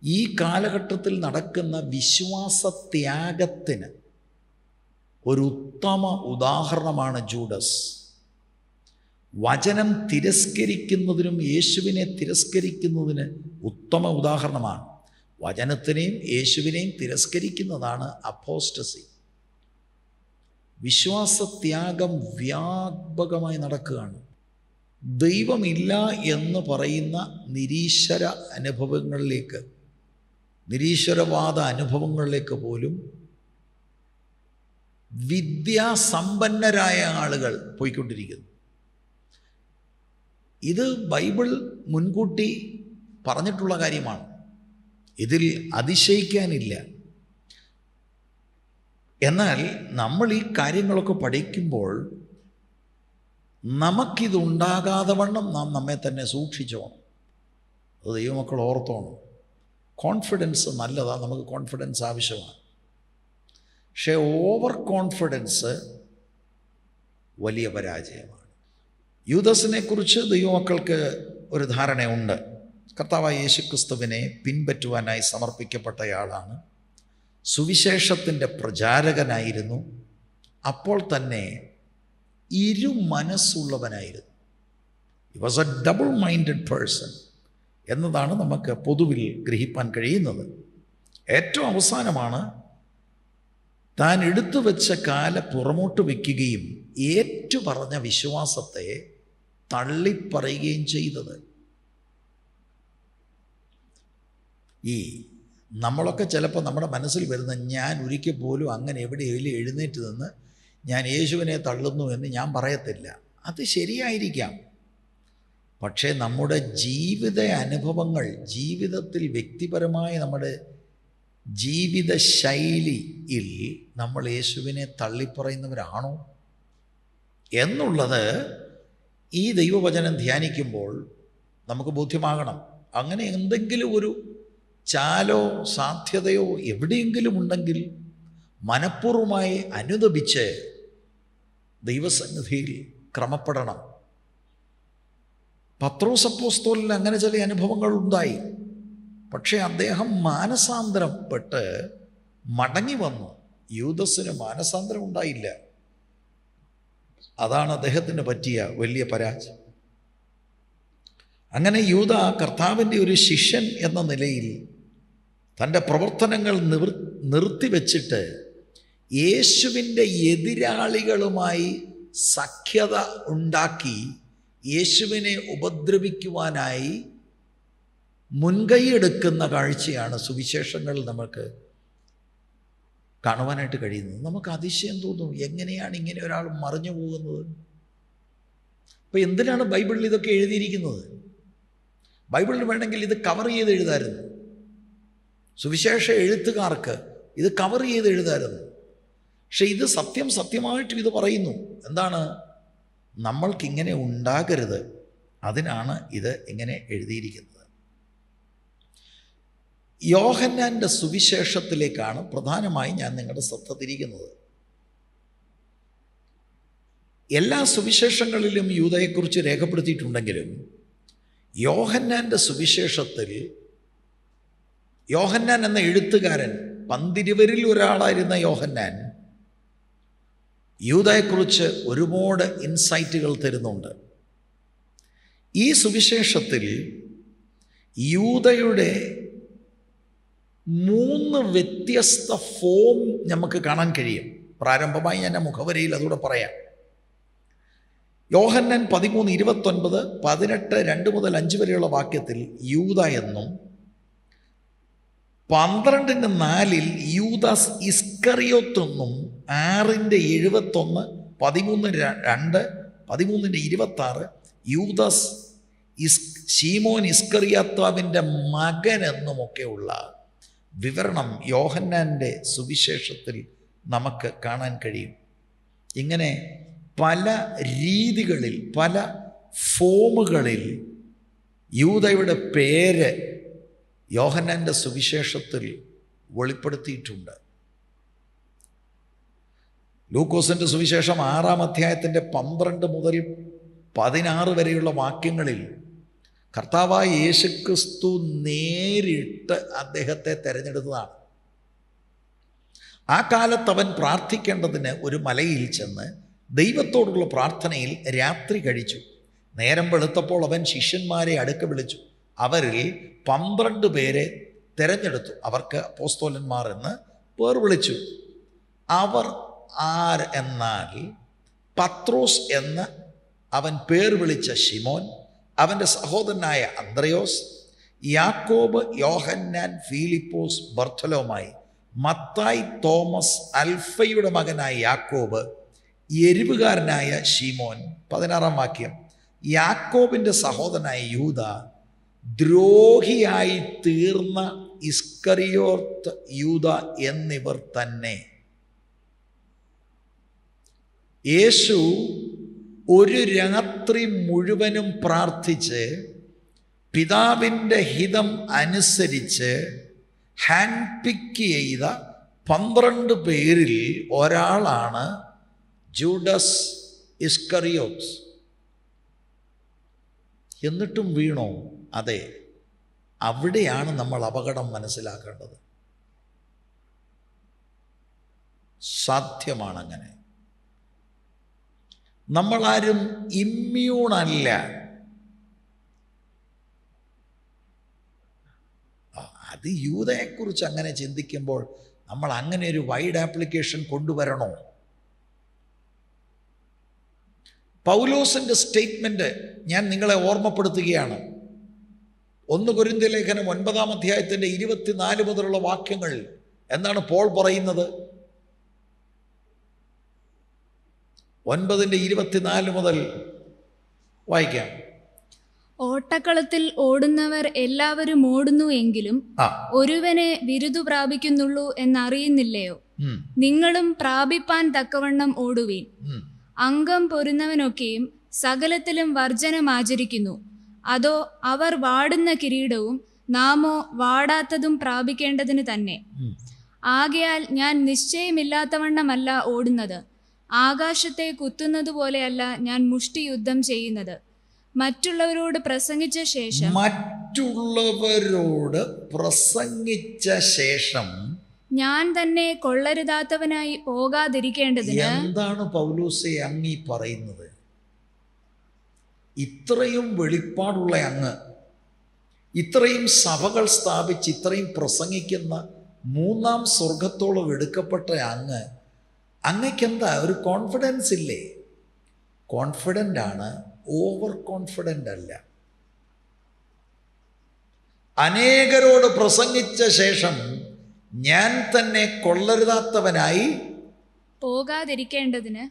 ഈ കാലഘട്ടത്തിൽ നടക്കുന്ന വിശ്വാസത്യാഗത്തിന് ഒരു ഉത്തമ ഉദാഹരണമാണ് ജൂഡസ്. വചനം തിരസ്കരിക്കുന്നതിനും യേശുവിനെ തിരസ്കരിക്കുന്നതിന് ഉത്തമ ഉദാഹരണമാണ്. വചനത്തിനെയും യേശുവിനെയും തിരസ്കരിക്കുന്നതാണ് അപ്പോസ്റ്റസി. വിശ്വാസത്യാഗം വ്യാപകമായി നടക്കുകയാണ്. ദൈവമില്ല എന്ന് പറയുന്ന നിരീശ്വരവാദ അനുഭവങ്ങളിലേക്ക് പോലും വിദ്യാസമ്പന്നരായ ആളുകൾ പോയിക്കൊണ്ടിരിക്കുന്നു. ഇത് ബൈബിൾ മുൻകൂട്ടി പറഞ്ഞിട്ടുള്ള കാര്യമാണ്. ഇതിൽ അതിശയിക്കാനില്ല. എന്നാൽ നമ്മൾ ഈ കാര്യങ്ങളൊക്കെ പഠിക്കുമ്പോൾ നമുക്കിതുണ്ടാകാതെ വണ്ണം നാം നമ്മെ തന്നെ സൂക്ഷിച്ചോണം. അത് ദൈവമക്കൾ ഓർത്തോണം. കോൺഫിഡൻസ് നല്ലതാണ്, നമുക്ക് കോൺഫിഡൻസ് ആവശ്യമാണ്. പക്ഷേ ഓവർ കോൺഫിഡൻസ് വലിയ പരാജയമാണ്. യൂദാസിനെ കുറിച്ച് ദൈവമക്കൾക്ക് ഒരു ധാരണയുണ്ട്. കർത്താവായ യേശുക്രിസ്തുവിനെ പിൻപറ്റുവാനായി സമർപ്പിക്കപ്പെട്ടയാളാണ്. സുവിശേഷത്തിൻ്റെ പ്രചാരകനായിരുന്നു. അപ്പോൾ തന്നെ മനസ്സുള്ളവനായിരുന്നു. He was a double minded person എന്നതാണ് നമുക്ക് പൊതുവിൽ ഗ്രഹിപ്പാൻ കഴിയുന്നത്. ഏറ്റവും അവസാനമാണ് താൻ എടുത്തു വെച്ച കാല പുറമോട്ട് വയ്ക്കുകയും ഏറ്റുപറഞ്ഞ വിശ്വാസത്തെ തള്ളിപ്പറയുകയും ചെയ്തത്. നമ്മളൊക്കെ ചിലപ്പോൾ നമ്മുടെ മനസ്സിൽ വരുന്ന, ഞാൻ ഒരിക്കൽ പോലും അങ്ങനെ എവിടെയെങ്കിലും എഴുന്നേറ്റ് നിന്ന് ഞാൻ യേശുവിനെ തള്ളുന്നു എന്ന് ഞാൻ പറയത്തില്ല. അത് ശരിയായിരിക്കാം. പക്ഷേ നമ്മുടെ ജീവിത അനുഭവങ്ങൾ, ജീവിതത്തിൽ വ്യക്തിപരമായ നമ്മുടെ ജീവിത ശൈലിയിൽ നമ്മൾ യേശുവിനെ തള്ളിപ്പറയുന്നവരാണോ എന്നുള്ളത് ഈ ദൈവവചനം ധ്യാനിക്കുമ്പോൾ നമുക്ക് ബോധ്യമാകണം. അങ്ങനെ എന്തെങ്കിലും ഒരു ചാലോ സാധ്യതയോ എവിടെയെങ്കിലും ഉണ്ടെങ്കിൽ മനഃപൂർവ്വമായി അനുദപിച്ച് ദൈവസന്നിധിയിൽ ക്രമപ്പെടണം. പത്രോസ് അപ്പോസ്തലന് അങ്ങനെ ചില അനുഭവങ്ങൾ ഉണ്ടായി. പക്ഷേ അദ്ദേഹം മാനസാന്തരപ്പെട്ട് മടങ്ങി വന്നു. യൂദാസിന് മാനസാന്തരം ഉണ്ടായില്ല. അതാണ് അദ്ദേഹത്തിന് പറ്റിയ വലിയ പരാജയം. അങ്ങനെ യൂദ കർത്താവിൻ്റെ ഒരു ശിഷ്യൻ എന്ന നിലയിൽ തൻ്റെ പ്രവർത്തനങ്ങൾ നിർത്തിവെച്ചിട്ട് യേശുവിൻ്റെ എതിരാളികളുമായി സഖ്യത ഉണ്ടാക്കി യേശുവിനെ ഉപദ്രവിക്കുവാനായി മുൻകൈയെടുക്കുന്ന കാഴ്ചയാണ് സുവിശേഷങ്ങളിൽ നമുക്ക് കാണുവാനായിട്ട് കഴിയുന്നത്. നമുക്ക് അതിശയം തോന്നും, എങ്ങനെയാണ് ഇങ്ങനെ ഒരാൾ മറിഞ്ഞു പോകുന്നത്? അപ്പോൾ എന്തിനാണ് ബൈബിളിൽ ഇതൊക്കെ എഴുതിയിരിക്കുന്നത്? ബൈബിളിൽ വേണമെങ്കിൽ ഇത് കവർ ചെയ്ത് എഴുതായിരുന്നു. സുവിശേഷ എഴുത്തുകാർക്ക് ഇത് കവർ ചെയ്ത് എഴുതായിരുന്നു. പക്ഷെ ഇത് സത്യമായിട്ടും ഇത് പറയുന്നു. എന്താണ്? നമ്മൾക്കിങ്ങനെ ഉണ്ടാകരുത്. അതിനാണ് ഇത് ഇങ്ങനെ എഴുതിയിരിക്കുന്നത്. യോഹന്നാൻ്റെ സുവിശേഷത്തിലേക്കാണ് പ്രധാനമായും ഞാൻ നിങ്ങളുടെ ശ്രദ്ധ തിരിക്കുന്നത്. എല്ലാ സുവിശേഷങ്ങളിലും യൂദയെക്കുറിച്ച് രേഖപ്പെടുത്തിയിട്ടുണ്ടെങ്കിലും യോഹന്നാൻ്റെ സുവിശേഷത്തിൽ യോഹന്നാൻ എന്ന എഴുത്തുകാരൻ, 12 ഒരാളായിരുന്ന യോഹന്നാൻ, യൂദയെക്കുറിച്ച് ഒരുപാട് ഇൻസൈറ്റുകൾ തരുന്നുണ്ട്. ഈ സുവിശേഷത്തിൽ യൂദയുടെ 3 വ്യത്യസ്ത ഫോം നമുക്ക് കാണാൻ കഴിയും. പ്രാരംഭമായി ഞാൻ മുഖവരിയിൽ അതുകൂടെ പറയാം. യോഹന്നാൻ 13:29, 18 2 മുതൽ 5 വരെയുള്ള വാക്യത്തിൽ യൂദ എന്നും, 12:4 യൂദാസ് ഇസ്കറിയോത്ത് എന്നും, 6:71, 13:2, 13:26 യൂദാസ് ശീമോൻ ഇസ്കറിയാത്താവിൻ്റെ മകൻ എന്നുമൊക്കെയുള്ള വിവരണം യോഹന്നാൻ്റെ സുവിശേഷത്തിൽ നമുക്ക് കാണാൻ കഴിയും. ഇങ്ങനെ പല രീതികളിൽ, പല ഫോമുകളിൽ യൂദയുടെ പേര് യോഹന്നാൻ്റെ സുവിശേഷത്തിൽ വെളിപ്പെടുത്തിയിട്ടുണ്ട്. ലൂക്കോസിൻ്റെ സുവിശേഷം 6-ാം അധ്യായത്തിൻ്റെ 12 മുതൽ 16 വരെയുള്ള വാക്യങ്ങളിൽ കർത്താവായ യേശുക്രിസ്തു നേരിട്ട് അദ്ദേഹത്തെ തിരഞ്ഞെടുത്തതാണ്. ആ കാലത്ത് അവൻ പ്രാർത്ഥിക്കേണ്ടതിന് ഒരു മലയിൽ ചെന്ന് ദൈവത്തോടുള്ള പ്രാർത്ഥനയിൽ രാത്രി കഴിച്ചു. നേരം വെളുത്തപ്പോൾ അവൻ ശിഷ്യന്മാരെ അടുക്ക വിളിച്ചു. അവരിൽ 12 പേരെ തിരഞ്ഞെടുത്തു. അവർക്ക് അപ്പോസ്തലന്മാർ എന്ന് പേർ വിളിച്ചു. അവർ ആർ എന്നാൽ പത്രോസ് എന്ന് അവൻ പേർ വിളിച്ച ശിമോൻ, അവൻ്റെ സഹോദരനായ അന്ത്രയോസ്, യാക്കോബ്, യോഹന്നാൻ, ഫിലിപ്പോസ്, ബർത്തലോമായി, മത്തായി, തോമസ്, അൽഫയുടെ മകനായ യാക്കോബ്, എരിവുകാരനായ ശിമോൻ. 16-ാം വാക്യം, യാക്കോബിൻ്റെ സഹോദരനായ യൂദ, ദ്രോഹിയായി തീർന്ന ഇസ്കറിയോത്ത് യൂദ എന്നിവർ തന്നെ. യേശു ഒരു രാത്രി മുഴുവനും പ്രാർത്ഥിച്ച് പിതാവിൻ്റെ ഹിതം അനുസരിച്ച് ഹാൻഡ് പിക്ക് ചെയ്ത 12 പേരിൽ ഒരാളാണ് ജൂഡസ് ഇസ്കറിയോത്ത്. എന്നിട്ടും വീണോ? അതെ, അവിടെയാണ് നമ്മൾ അപകടം മനസ്സിലാക്കേണ്ടത്. സാധ്യമാണങ്ങനെ. നമ്മളാരും ഇമ്മ്യൂണല്ല. അത് യൂദയെക്കുറിച്ച് അങ്ങനെ ചിന്തിക്കുമ്പോൾ നമ്മൾ അങ്ങനെ ഒരു വൈഡ് ആപ്ലിക്കേഷൻ കൊണ്ടുവരണോ? പൗലോസിൻ്റെ സ്റ്റേറ്റ്മെൻറ്റ് ഞാൻ നിങ്ങളെ ഓർമ്മപ്പെടുത്തുകയാണ്. 1 കൊരിന്ത്യർ ലേഖനം 9-ാം അധ്യായത്തിൻ്റെ 24 മുതലുള്ള വാക്യങ്ങൾ. എന്താണ് പോൾ പറയുന്നത്? 9:24 മുതൽ വായിക്കാം. ഓട്ടക്കളത്തിൽ ഓടുന്നവർ എല്ലാവരും ഓടുന്നു എങ്കിലും ഒരുവനെ ബിരുദു പ്രാപിക്കുന്നുള്ളൂ എന്നറിയുന്നില്ലയോ? നിങ്ങളും പ്രാപിപ്പാൻ തക്കവണ്ണം ഓടുവീൻ. അംഗം പൊരുന്നവനൊക്കെയും സകലത്തിലും വർജനം ആചരിക്കുന്നു. അതോ അവർ വാടുന്ന കിരീടവും നാമോ വാടാത്തതും പ്രാപിക്കേണ്ടതിന് തന്നെ. ആകയാൽ ഞാൻ നിശ്ചയമില്ലാത്തവണ്ണമല്ല ഓടുന്നത്, ആകാശത്തെ കുത്തുന്നത് പോലെയല്ല ഞാൻ മുഷ്ടിയുദ്ധം ചെയ്യുന്നത്. മറ്റുള്ളവരോട് പ്രസംഗിച്ച ശേഷം ഞാൻ തന്നെ കൊള്ളരുതാത്തവനായി പോകാതിരിക്കേണ്ടതിന്. എന്താണ് പൗലോസേ അങ്ങ് പറയുന്നത്? ഇത്രയും വെളിപ്പാടുള്ള അങ്ങ്, ഇത്രയും സഭകൾ സ്ഥാപിച്ച് ഇത്രയും പ്രസംഗിക്കുന്ന 3-ാം സ്വർഗത്തോളം എടുക്കപ്പെട്ട അങ്ങക്കെന്താ ഒരു കോൺഫിഡൻസ് ഇല്ലേ? കോൺഫിഡൻ്റ് ആണ്, ഓവർ കോൺഫിഡൻ്റ് അല്ല. അനേകരോട് പ്രസംഗിച്ച ശേഷം ഞാൻ തന്നെ കൊള്ളരുതാത്തവനായി പോകാതിരിക്കേണ്ടതിന്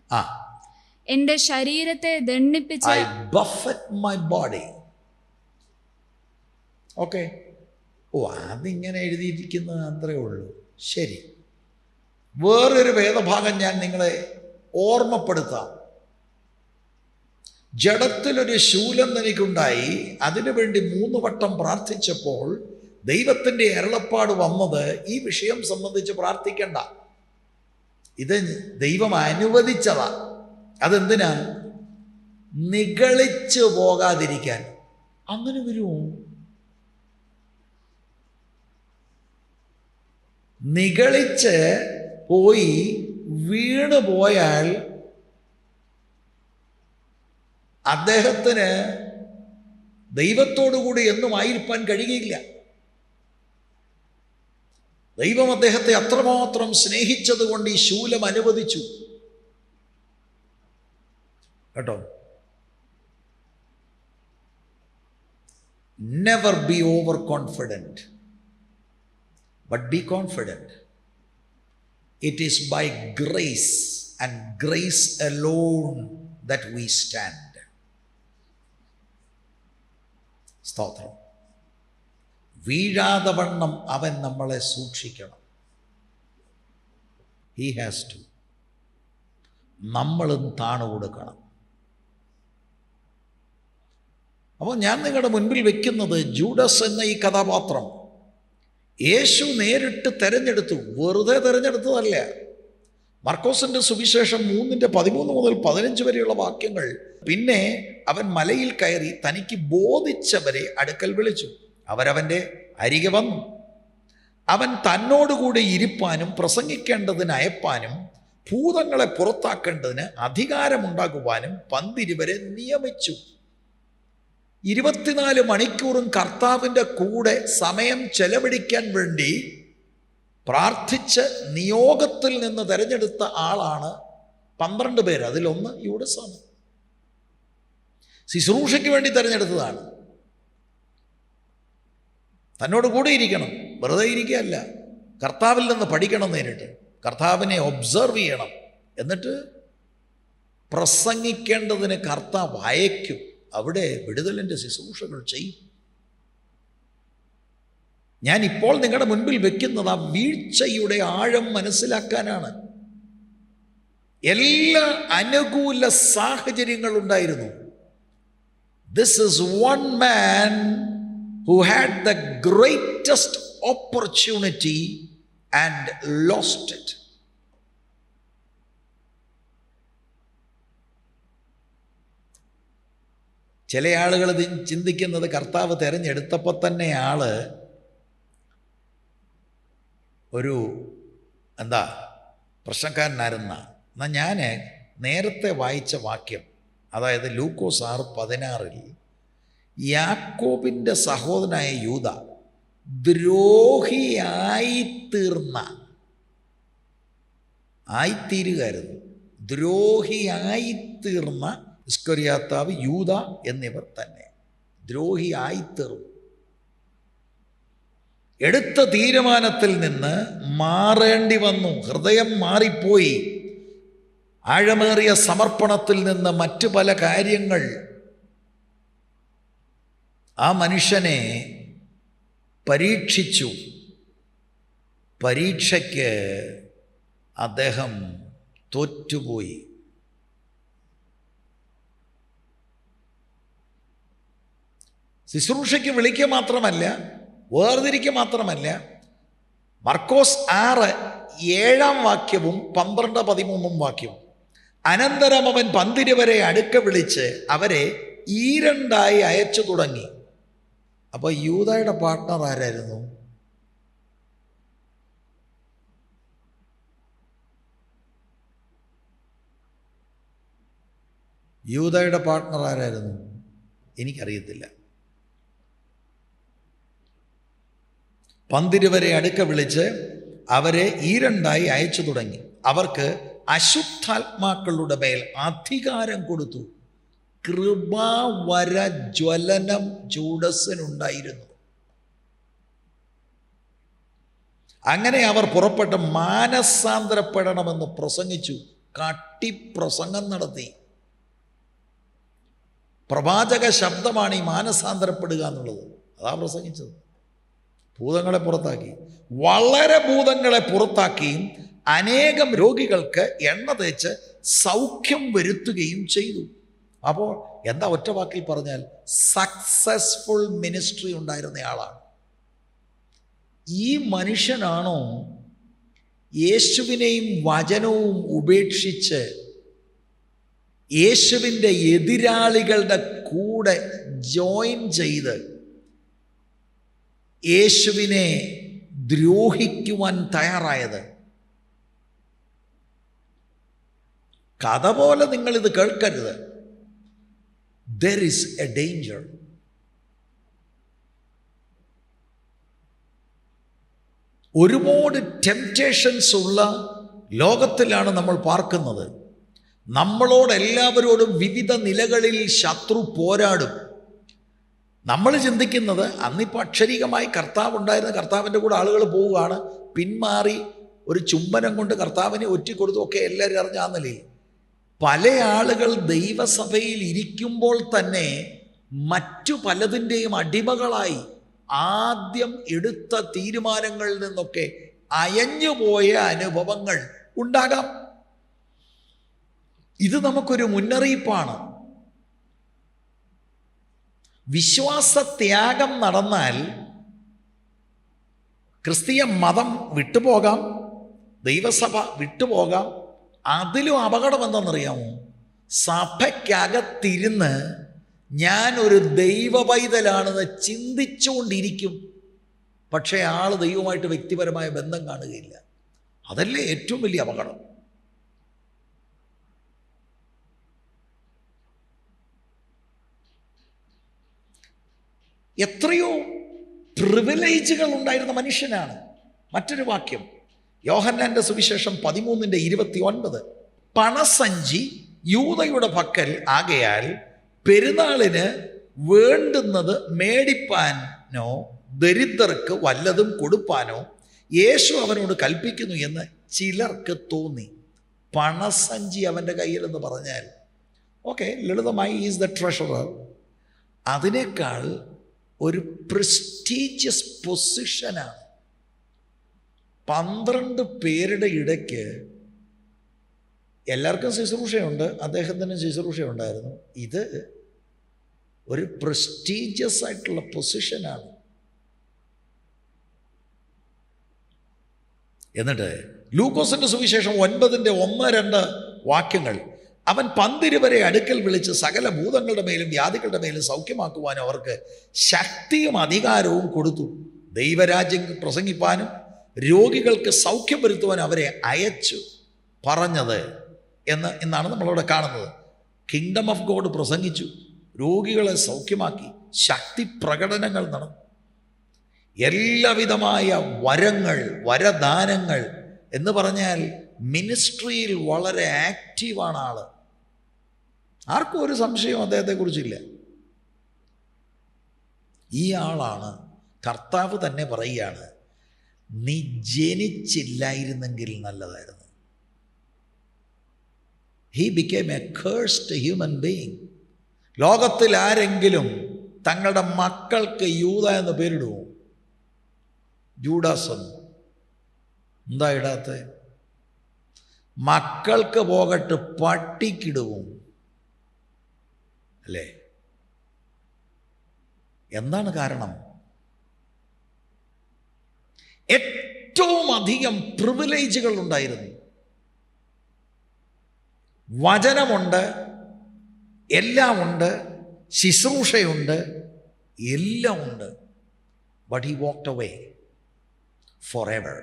എന്റെ ശരീരത്തെ ദണ്ഡിപ്പിച്ച് I buffet my body. Okay, അതിങ്ങനെ എഴുതിയിരിക്കുന്നത് അത്രേ ഉള്ളൂ. ശരി, വേറൊരു വേദഭാഗം ഞാൻ നിങ്ങളെ ഓർമ്മപ്പെടുത്താം. ജഡത്തിലൊരു ശൂലം എനിക്കുണ്ടായി, അതിനുവേണ്ടി 3 വട്ടം പ്രാർത്ഥിച്ചപ്പോൾ ദൈവത്തിൻ്റെ അരുളപ്പാട് വന്നത് ഈ വിഷയം സംബന്ധിച്ച് പ്രാർത്ഥിക്കണ്ട, ഇത് ദൈവം അനുവദിച്ചതാ. അതെന്തിനാ? നിഗളിച്ചു പോകാതിരിക്കാൻ. അങ്ങനെ വരുമോ? നിഗളിച്ച് പോയി വീണ് പോയാൽ അദ്ദേഹത്തിന് ദൈവത്തോടുകൂടി എന്നും ആയിരിക്കാൻ കഴിയുകയില്ല. ദൈവം അദ്ദേഹത്തെ അത്രമാത്രം സ്നേഹിച്ചത് കൊണ്ട് ഈ ശൂലം അനുവദിച്ചു കേട്ടോ. Never be over confident, but be confident. It is by grace and grace alone that we stand. സ്തോത്രം. വീഴാതെ വണ്ണം അവൻ നമ്മളെ സൂക്ഷിക്കണം. He has to. നമ്മളും താണു കൊടുക്കണം. അപ്പോൾ ഞാൻ നിങ്ങളുടെ മുൻപിൽ വെക്കുന്നത് ജൂഡസ് എന്ന ഈ കഥാപാത്രം യേശു നേരിട്ട് തിരഞ്ഞെടുത്തു. വെറുതെ തിരഞ്ഞെടുത്തതല്ല. മർക്കോസിന്റെ സുവിശേഷം 3:13 മുതൽ 15 വരെയുള്ള വാക്യങ്ങൾ, പിന്നെ അവൻ മലയിൽ കയറി തനിക്ക് ബോധിച്ചവരെ അടുക്കൽ വിളിച്ചു. അവരവൻ്റെ അരികെ വന്നു. അവൻ തന്നോടുകൂടെ ഇരിപ്പാനും പ്രസംഗിക്കേണ്ടതിന് അയപ്പാനും ഭൂതങ്ങളെ പുറത്താക്കേണ്ടതിന് അധികാരമുണ്ടാകുവാനും 12 നിയമിച്ചു. 24 മണിക്കൂറും കർത്താവിൻ്റെ കൂടെ സമയം ചെലവഴിക്കാൻ വേണ്ടി പ്രാർത്ഥിച്ച് നിയോഗത്തിൽ നിന്ന് തിരഞ്ഞെടുത്ത ആളാണ് 12 പേര്. അതിലൊന്ന് യൂദാസാണ്. ശുശ്രൂഷയ്ക്ക് വേണ്ടി തിരഞ്ഞെടുത്തതാണ്. തന്നോട് കൂടെ ഇരിക്കണം, വെറുതെ ഇരിക്കുകയല്ല. കർത്താവിൽ നിന്ന് പഠിക്കണം, നേരിട്ട് കർത്താവിനെ ഒബ്സർവ് ചെയ്യണം. എന്നിട്ട് പ്രസംഗിക്കേണ്ടതിന് കർത്താവ് അയക്കും. അവിടെ വിടുതലിൻ്റെ ശുശ്രൂഷകൾ ചെയ്യും. ഞാൻ ഇപ്പോൾ നിങ്ങളുടെ മുൻപിൽ വെക്കുന്നത് ആ വീഴ്ചയുടെ ആഴം മനസ്സിലാക്കാനാണ്. എല്ലാ അനുകൂല സാഹചര്യങ്ങളുണ്ടായിരുന്നു. This is one man who had the greatest opportunity and lost it. ചില ആളുകൾ ചിന്തിക്കുന്നത് കർത്താവ് തിരഞ്ഞെടുത്തപ്പോൾ തന്നെ ആള് ഒരു പ്രശ്നക്കാരനായിരുന്ന. എന്നാൽ ഞാൻ നേരത്തെ വായിച്ച വാക്യം, അതായത് ലൂക്കോസ് 6:16, യാക്കോബിൻ്റെ സഹോദരനായ യൂദ ദ്രോഹിയായിത്തീർന്ന ഇസ്കറിയാത്താവ്, യൂദ എന്നിവർ തന്നെ ദ്രോഹിയായിത്തീർന്നു. എടുത്ത തീരുമാനത്തിൽ നിന്ന് മാറേണ്ടി വന്നു. ഹൃദയം മാറിപ്പോയി. ആഴമേറിയ സമർപ്പണത്തിൽ നിന്ന് മറ്റു പല കാര്യങ്ങൾ ആ മനുഷ്യനെ പരീക്ഷിച്ചു. പരീക്ഷയ്ക്ക് അദ്ദേഹം തോറ്റുപോയി. ശുശ്രൂഷയ്ക്ക് വിളിക്കുക മാത്രമല്ല, വേർതിരിക്കുക മാത്രമല്ല, മർക്കോസ് 6:7 വാക്യവും 12-13 വാക്യവും, അനന്തരം അവൻ 12 അടുക്ക വിളിച്ച് അവരെ ഈരണ്ടായി അയച്ചു തുടങ്ങി. അപ്പോൾ യൂദയുടെ പാർട്ട്ണർ ആരായിരുന്നു? യൂദയുടെ പാർട്ട്ണർ ആരായിരുന്നു? എനിക്കറിയത്തില്ല. 12 അടുക്ക വിളിച്ച് അവരെ ഈരണ്ടായി അയച്ചു തുടങ്ങി. അവർക്ക് അശുദ്ധാത്മാക്കളുടെ മേൽ അധികാരം കൊടുത്തു. കൃപാവര ജ്വലനം യൂദാസിനുണ്ടായിരുന്നു. അങ്ങനെ അവർ പുറപ്പെട്ട് മാനസാന്തരപ്പെടണമെന്ന് പ്രസംഗിച്ചു. കാട്ടിപ്രസംഗം നടത്തി. പ്രവാചക ശബ്ദമാണ് ഈ മാനസാന്തരപ്പെടുക എന്നുള്ളത്. അതാ പ്രസംഗിച്ചത്. ഭൂതങ്ങളെ പുറത്താക്കി, വളരെ ഭൂതങ്ങളെ പുറത്താക്കിയും അനേകം രോഗികൾക്ക് എണ്ണ തേച്ച് സൗഖ്യം വരുത്തുകയും ചെയ്തു. അപ്പോൾ എന്താ ഒറ്റ വാക്കിൽ പറഞ്ഞാൽ സക്സസ്ഫുൾ മിനിസ്ട്രി ഉണ്ടായിരുന്നയാളാണ്. ഈ മനുഷ്യനാണോ യേശുവിനെയും വചനവും ഉപേക്ഷിച്ച് യേശുവിൻ്റെ എതിരാളികളുടെ കൂടെ ജോയിൻ ചെയ്ത് യേശുവിനെ ദ്രോഹിക്കുവാൻ തയ്യാറായത്? കഥ പോലെ നിങ്ങളിത് കേൾക്കരുത്. There is a danger. ഒരുപാട് ടെംപ്റ്റേഷൻസ് ഉള്ള ലോകത്തിലാണ് നമ്മൾ പാർക്കുന്നത്. നമ്മളോടെല്ലാവരോടും വിവിധ നിലകളിൽ ശത്രു പോരാടും. നമ്മൾ ചിന്തിക്കുന്നത് അന്നിപ്പോൾ അക്ഷരീകമായി കർത്താവ് ഉണ്ടായിരുന്ന കർത്താവിൻ്റെ കൂടെ ആളുകൾ പോവുകയാണ്, പിന്മാറി ഒരു ചുംബനം കൊണ്ട് കർത്താവിനെ ഒറ്റിക്കൊടുത്തു, ഒക്കെ എല്ലാവരും അറിഞ്ഞ ആ നിലയിൽ. പല ആളുകൾ ദൈവസഭയിൽ ഇരിക്കുമ്പോൾ തന്നെ മറ്റു പലതിൻ്റെയും അടിമകളായി ആദ്യം എടുത്ത തീരുമാനങ്ങളിൽ നിന്നൊക്കെ അയഞ്ഞുപോയ അനുഭവങ്ങൾ ഉണ്ടാകാം. ഇത് നമുക്കൊരു മുന്നറിയിപ്പാണ്. വിശ്വാസത്യാഗം നടന്നാൽ ക്രിസ്തീയ മതം വിട്ടുപോകാം, ദൈവസഭ വിട്ടുപോകാം, അതിലും അപകടം എന്താണെന്നറിയാമോ? സഭയ്ക്കകത്തിരുന്ന് ഞാനൊരു ദൈവ പൈതലാണെന്ന് ചിന്തിച്ചുകൊണ്ടിരിക്കും, പക്ഷേ ആൾ ദൈവമായിട്ട് വ്യക്തിപരമായ ബന്ധം കാണുകയില്ല. അതല്ലേ ഏറ്റവും വലിയ അപകടം. എത്രയോ പ്രിവിലേജുകൾ ഉണ്ടായിരുന്ന മനുഷ്യനാണ്. മറ്റൊരു വാക്യം, യോഹന്നാന്റെ സുവിശേഷം 13:29, പണസഞ്ചി യൂദയുടെ പക്കൽ ആകയാൽ പെരുന്നാളിന് വേണ്ടുന്നത് മേടിപ്പാനോ ദരിദ്രർക്ക് വല്ലതും കൊടുപ്പാനോ യേശു അവനോട് കൽപ്പിക്കുന്നു എന്ന് ചിലർക്ക് തോന്നി. പണസഞ്ചി അവൻ്റെ കയ്യിലെന്ന് പറഞ്ഞാൽ ഓക്കെ, ലളിതമായി ഈസ് ദ ട്രഷറർ. അതിനേക്കാൾ ഒരു പ്രസ്റ്റീജിയസ് പൊസിഷനാണ്. 12 പേരുടെ ഇടയ്ക്ക് എല്ലാവർക്കും ശുശ്രൂഷയുണ്ട്, അദ്ദേഹത്തിന് ശുശ്രൂഷയുണ്ടായിരുന്നു. ഇത് ഒരു പ്രസ്റ്റീജിയസ് ആയിട്ടുള്ള പൊസിഷനാണ്. എന്നിട്ട് ലൂക്കോസിന്റെ സുവിശേഷം 9:1-2 വാക്യങ്ങൾ, അവൻ 12 പേരെ അടുക്കൽ വിളിച്ച് സകല ഭൂതങ്ങളുടെ മേലും വ്യാധികളുടെ മേലും സൗഖ്യമാക്കുവാനും അവർക്ക് ശക്തിയും അധികാരവും കൊടുത്തു. ദൈവരാജ്യം പ്രസംഗിപ്പാനും രോഗികൾക്ക് സൗഖ്യം വരുത്തുവാനും അവരെ അയച്ചു പറഞ്ഞത് എന്നാണ് നമ്മളവിടെ കാണുന്നത്. കിങ്ഡം ഓഫ് ഗോഡ് പ്രസംഗിച്ചു, രോഗികളെ സൗഖ്യമാക്കി, ശക്തി പ്രകടനങ്ങൾ നടന്നു. എല്ലാവിധമായ വരങ്ങൾ, വരദാനങ്ങൾ എന്ന് പറഞ്ഞാൽ മിനിസ്ട്രിയിൽ വളരെ ആക്റ്റീവാണ് ആള്. ആർക്കും ഒരു സംശയവും അദ്ദേഹത്തെക്കുറിച്ചില്ല. ഈ ആളാണ് കർത്താവ് തന്നെ പറയുകയാണ്, നീ ജനിച്ചില്ലായിരുന്നെങ്കിൽ നല്ലതായിരുന്നു. He became a cursed human being. ലോകത്തിൽ ആരെങ്കിലും തങ്ങളുടെ മക്കൾക്ക് യൂദ എന്ന് പേരിടുമോ? ജൂഡാസ് എന്ന് എന്താ ഇടാത്ത? മക്കൾക്ക് പോകട്ട് പട്ടിക്കിടുവും അല്ലേ? എന്താണ് കാരണം? ഏറ്റവും അധികം പ്രിവിലേജുകൾ ഉണ്ടായിരുന്നു. വചനമുണ്ട്, എല്ലാം ഉണ്ട്, ശുശ്രൂഷയുണ്ട്, എല്ലാം ഉണ്ട്. But he walked away for ever.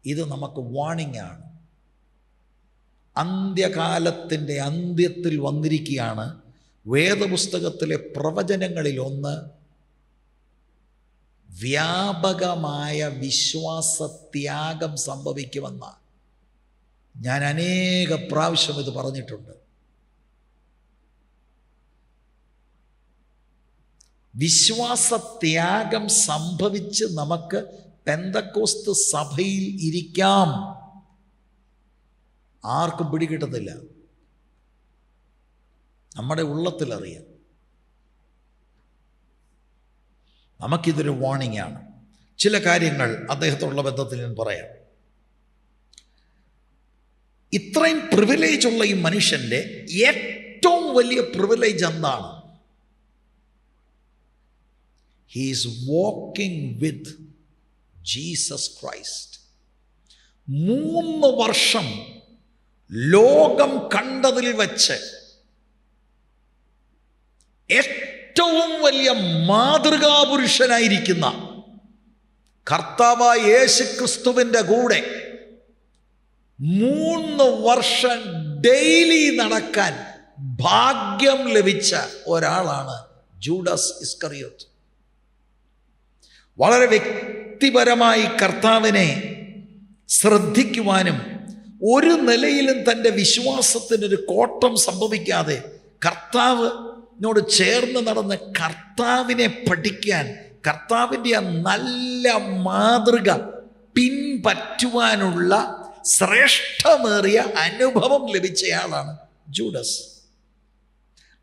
ഇത് നമുക്ക് വാണിംഗ് ആണ്. അന്ത്യകാലത്തിൻ്റെ അന്ത്യത്തിൽ വന്നിരിക്കുകയാണ്. വേദപുസ്തകത്തിലെ പ്രവചനങ്ങളിലൊന്ന് വ്യാപകമായ വിശ്വാസത്യാഗം സംഭവിക്കുമെന്ന ഞാൻ അനേക പ്രാവശ്യം ഇത് പറഞ്ഞിട്ടുണ്ട്. വിശ്വാസത്യാഗം സംഭവിച്ച് നമുക്ക് പെന്തക്കോസ്ത് സഭയിൽ ഇരിക്കാം. ആർക്കും പിടികിട്ടുന്നില്ല, നമ്മുടെ ഉള്ളത്തിലറിയാം. നമുക്കിതൊരു വാണിംഗ് ആണ്. ചില കാര്യങ്ങൾ അദ്ദേഹത്തോടുള്ള ബന്ധത്തിൽ ഞാൻ പറയാം. ഇത്രയും പ്രിവിലേജ് ഉള്ള ഈ മനുഷ്യൻ്റെ ഏറ്റവും വലിയ പ്രിവിലേജ് എന്താണ്? He is walking with Jesus Christ. 3 വർഷം ലോകം കണ്ടതിൽ വച്ച് ഏറ്റവും വലിയ മാതൃകാപുരുഷനായിരിക്കുന്ന കർത്താവായ യേശു ക്രിസ്തുവിൻ്റെ കൂടെ 3 വർഷം ഡെയിലി നടക്കാൻ ഭാഗ്യം ലഭിച്ച ഒരാളാണ് ജൂഡാസ് ഇസ്കറിയോത്ത്. വളരെ വ്യക്തിപരമായി കർത്താവിനെ ശ്രദ്ധിക്കുവാനും ഒരു നിലയിലും തൻ്റെ വിശ്വാസത്തിനൊരു കോട്ടം സംഭവിക്കാതെ കർത്താവിനോട് ചേർന്ന് നടന്ന് കർത്താവിനെ പഠിക്കാൻ, കർത്താവിൻ്റെ ആ നല്ല മാതൃക പിൻപറ്റുവാനുള്ള ശ്രേഷ്ഠമേറിയ അനുഭവം ലഭിച്ചയാളാണ് ജൂഡാസ്.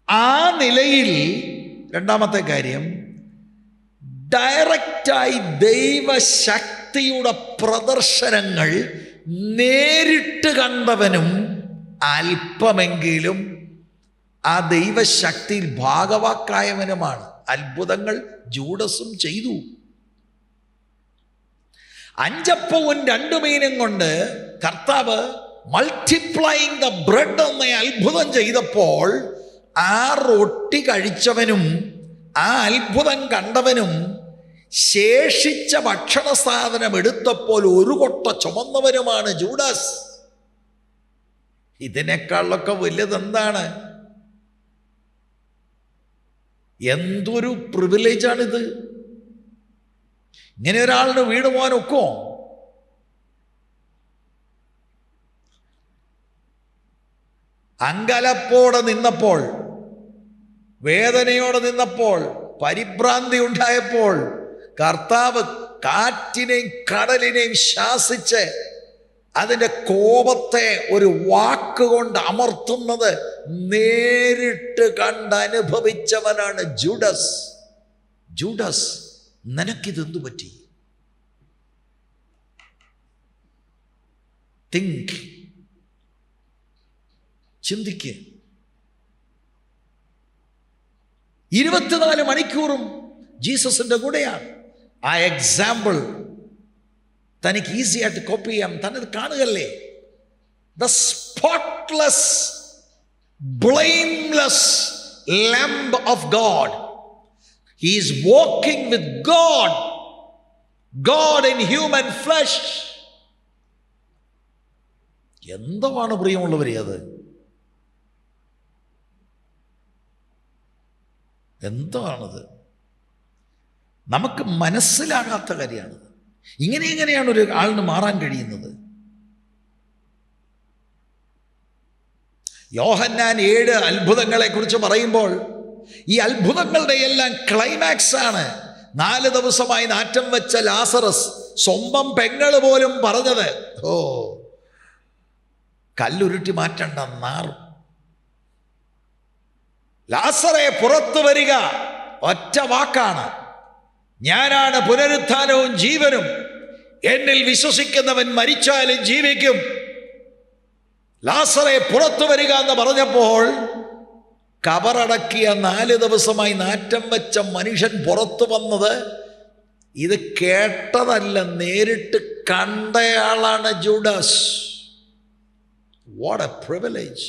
ആ നിലയിൽ രണ്ടാമത്തെ കാര്യം, ഡയറക്റ്റായി ദൈവശക്തിയുടെ പ്രദർശനങ്ങൾ നേരിട്ട് കണ്ടവനും അല്പമെങ്കിലും ആ ദൈവശക്തിയിൽ ഭാഗവാക്കായവനുമാണ്. അത്ഭുതങ്ങൾ ജൂഡസും ചെയ്തു. 5 അപ്പവും 2 മീനും കൊണ്ട് കർത്താവ് മൾട്ടിപ്ലൈയിങ് ദ ബ്രെഡ് എന്ന അത്ഭുതം ചെയ്തപ്പോൾ ആ റൊട്ടി കഴിച്ചവനും ആ അത്ഭുതം കണ്ടവനും ശേഷിച്ച ഭക്ഷണ സാധനം എടുത്തപ്പോൾ ഒരു കൊട്ട ചുമന്നവനുമാണ് ജൂഡാസ്. ഇതിനേക്കാളൊക്കെ വലുതെന്താണ്? എന്തൊരു പ്രിവിലേജാണിത്! ഇങ്ങനെ ഒരാളുടെ വീട് പോകാൻ ഒക്കുമോ? അങ്കലപ്പോടെ നിന്നപ്പോൾ, വേദനയോടെ നിന്നപ്പോൾ, പരിഭ്രാന്തി ഉണ്ടായപ്പോൾ കർത്താവ് കാറ്റിനെയും കടലിനെയും ശാസിച്ച് അതിൻ്റെ കോപത്തെ ഒരു വാക്കുകൊണ്ട് അമർത്തുന്നത് നേരിട്ട് കണ്ടനുഭവിച്ചവനാണ് ജൂഡസ്. ജൂഡസ്, നിനക്കിതെന്തു പറ്റി? തിങ്ക്, ചിന്തിക്ക്. 24 മണിക്കൂറും ജീസസിന്റെ കൂടെയാണ്. ആ എക്സാമ്പിൾ തനിക്ക് ഈസി ആയിട്ട് കോപ്പി ചെയ്യാം. തന്നത് കാണുകല്ലേ? The spotless blameless lamb of God. He is walking with God, God in human flesh. എന്താണ് പ്രിയമുള്ളവരെ അത്? എന്താണത്? നമുക്ക് മനസ്സിലാകാത്ത കാര്യമാണത്. ഇങ്ങനെയാണ് ഒരു ആളിന് മാറാൻ കഴിയുന്നത്? യോഹന്നാൻ 7 അത്ഭുതങ്ങളെ കുറിച്ച് പറയുമ്പോൾ ഈ അത്ഭുതങ്ങളുടെ എല്ലാം ക്ലൈമാക്സ് ആണ് 4 ദിവസമായി നാറ്റം വെച്ച ലാസറസ് സ്വന്തം പെങ്ങള് പോലും പറഞ്ഞത്, ഓ കല്ലുരുട്ടി മാറ്റണ്ട, നാറും. ലാസറേ പുറത്തു വരിക, ഒറ്റ വാക്കാണ്, ഞാനാണ് പുനരുത്ഥാനവും ജീവനും, എന്നിൽ വിശ്വസിക്കുന്നവൻ മരിച്ചാലും ജീവിക്കും. ലാസറേ പുറത്തു വരിക എന്ന് പറഞ്ഞപ്പോൾ കബറടക്കിയ 4 ദിവസമായി നാറ്റം വെച്ച മനുഷ്യൻ പുറത്തു വന്നത് ഇത് കേട്ടതല്ല, നേരിട്ട് കണ്ടയാളാണ് ജൂഡാസ്. What a privilege!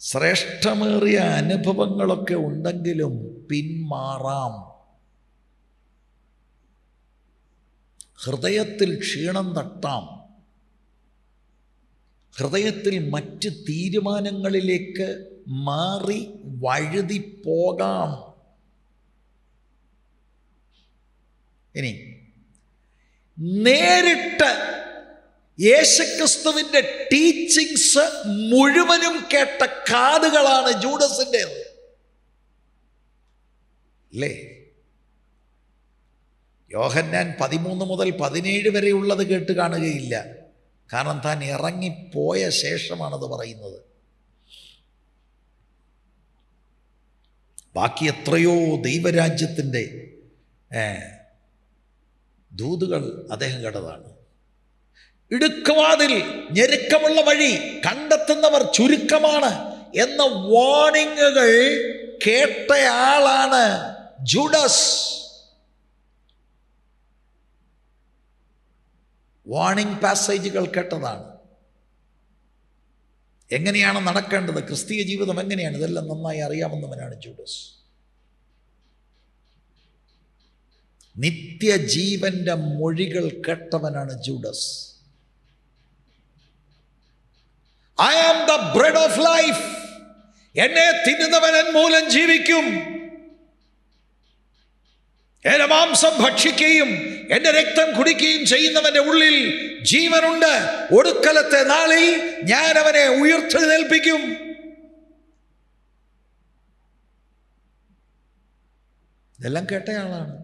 ശ്രേഷ്ഠമേറിയ അനുഭവങ്ങളൊക്കെ ഉണ്ടെങ്കിലും പിന്മാറാം. ഹൃദയത്തിൽ ക്ഷീണം തട്ടാം. ഹൃദയത്തിൽ മറ്റ് തീരുമാനങ്ങളിലേക്ക് മാറി വഴുതി പോകാം. ഇനി നേരിട്ട് യേശുക്രിസ്തുവിന്റെ ടീച്ചിങ്സ് മുഴുവനും കേട്ട കാതുകളാണ് ജൂഡസിൻ്റെ, അല്ലേ? യോഹന്നാൻ 13 മുതൽ 17 വരെയുള്ളത് കേട്ട് കാണുകയില്ല. കാരണം താൻ ഇറങ്ങിപ്പോയ ശേഷമാണത് പറയുന്നത്. ബാക്കി എത്രയോ ദൈവരാജ്യത്തിൻ്റെ ദൂതുകൾ അദ്ദേഹം കേട്ടതാണ്. ഇടുക്കുവാതിൽ, ഞെരുക്കമുള്ള വഴി, കണ്ടെത്തുന്നവർ ചുരുക്കമാണ് എന്ന വാർണിങ്ങുകൾ കേട്ടയാളാണ് ജൂഡസ്. വാർണിംഗ് പാസേജുകൾ കേട്ടതാണ്. എങ്ങനെയാണ് നടക്കേണ്ടത്, ക്രിസ്തീയ ജീവിതം എങ്ങനെയാണ്, ഇതെല്ലാം നന്നായി അറിയാവുന്നവനാണ് ജൂഡസ്. നിത്യജീവന്റെ മൊഴികൾ കേട്ടവനാണ് Judas. I am the bread of life. എന്നെ തിന്നുന്നവൻ എൻ മൂലം ജീവിക്കും. എന്റെ മാംസം ഭക്ഷിക്കുകയും എന്റെ രക്തം കുടിക്കുകയും ചെയ്യുന്നവന്റെ ഉള്ളിൽ ജീവനുണ്ട്. ഒടുക്കലത്തെ നാളിൽ ഞാൻ അവനെ ഉയർത്തെഴുന്നേൽപ്പിക്കും. ഇതെല്ലാം കേട്ടയാളാണ്.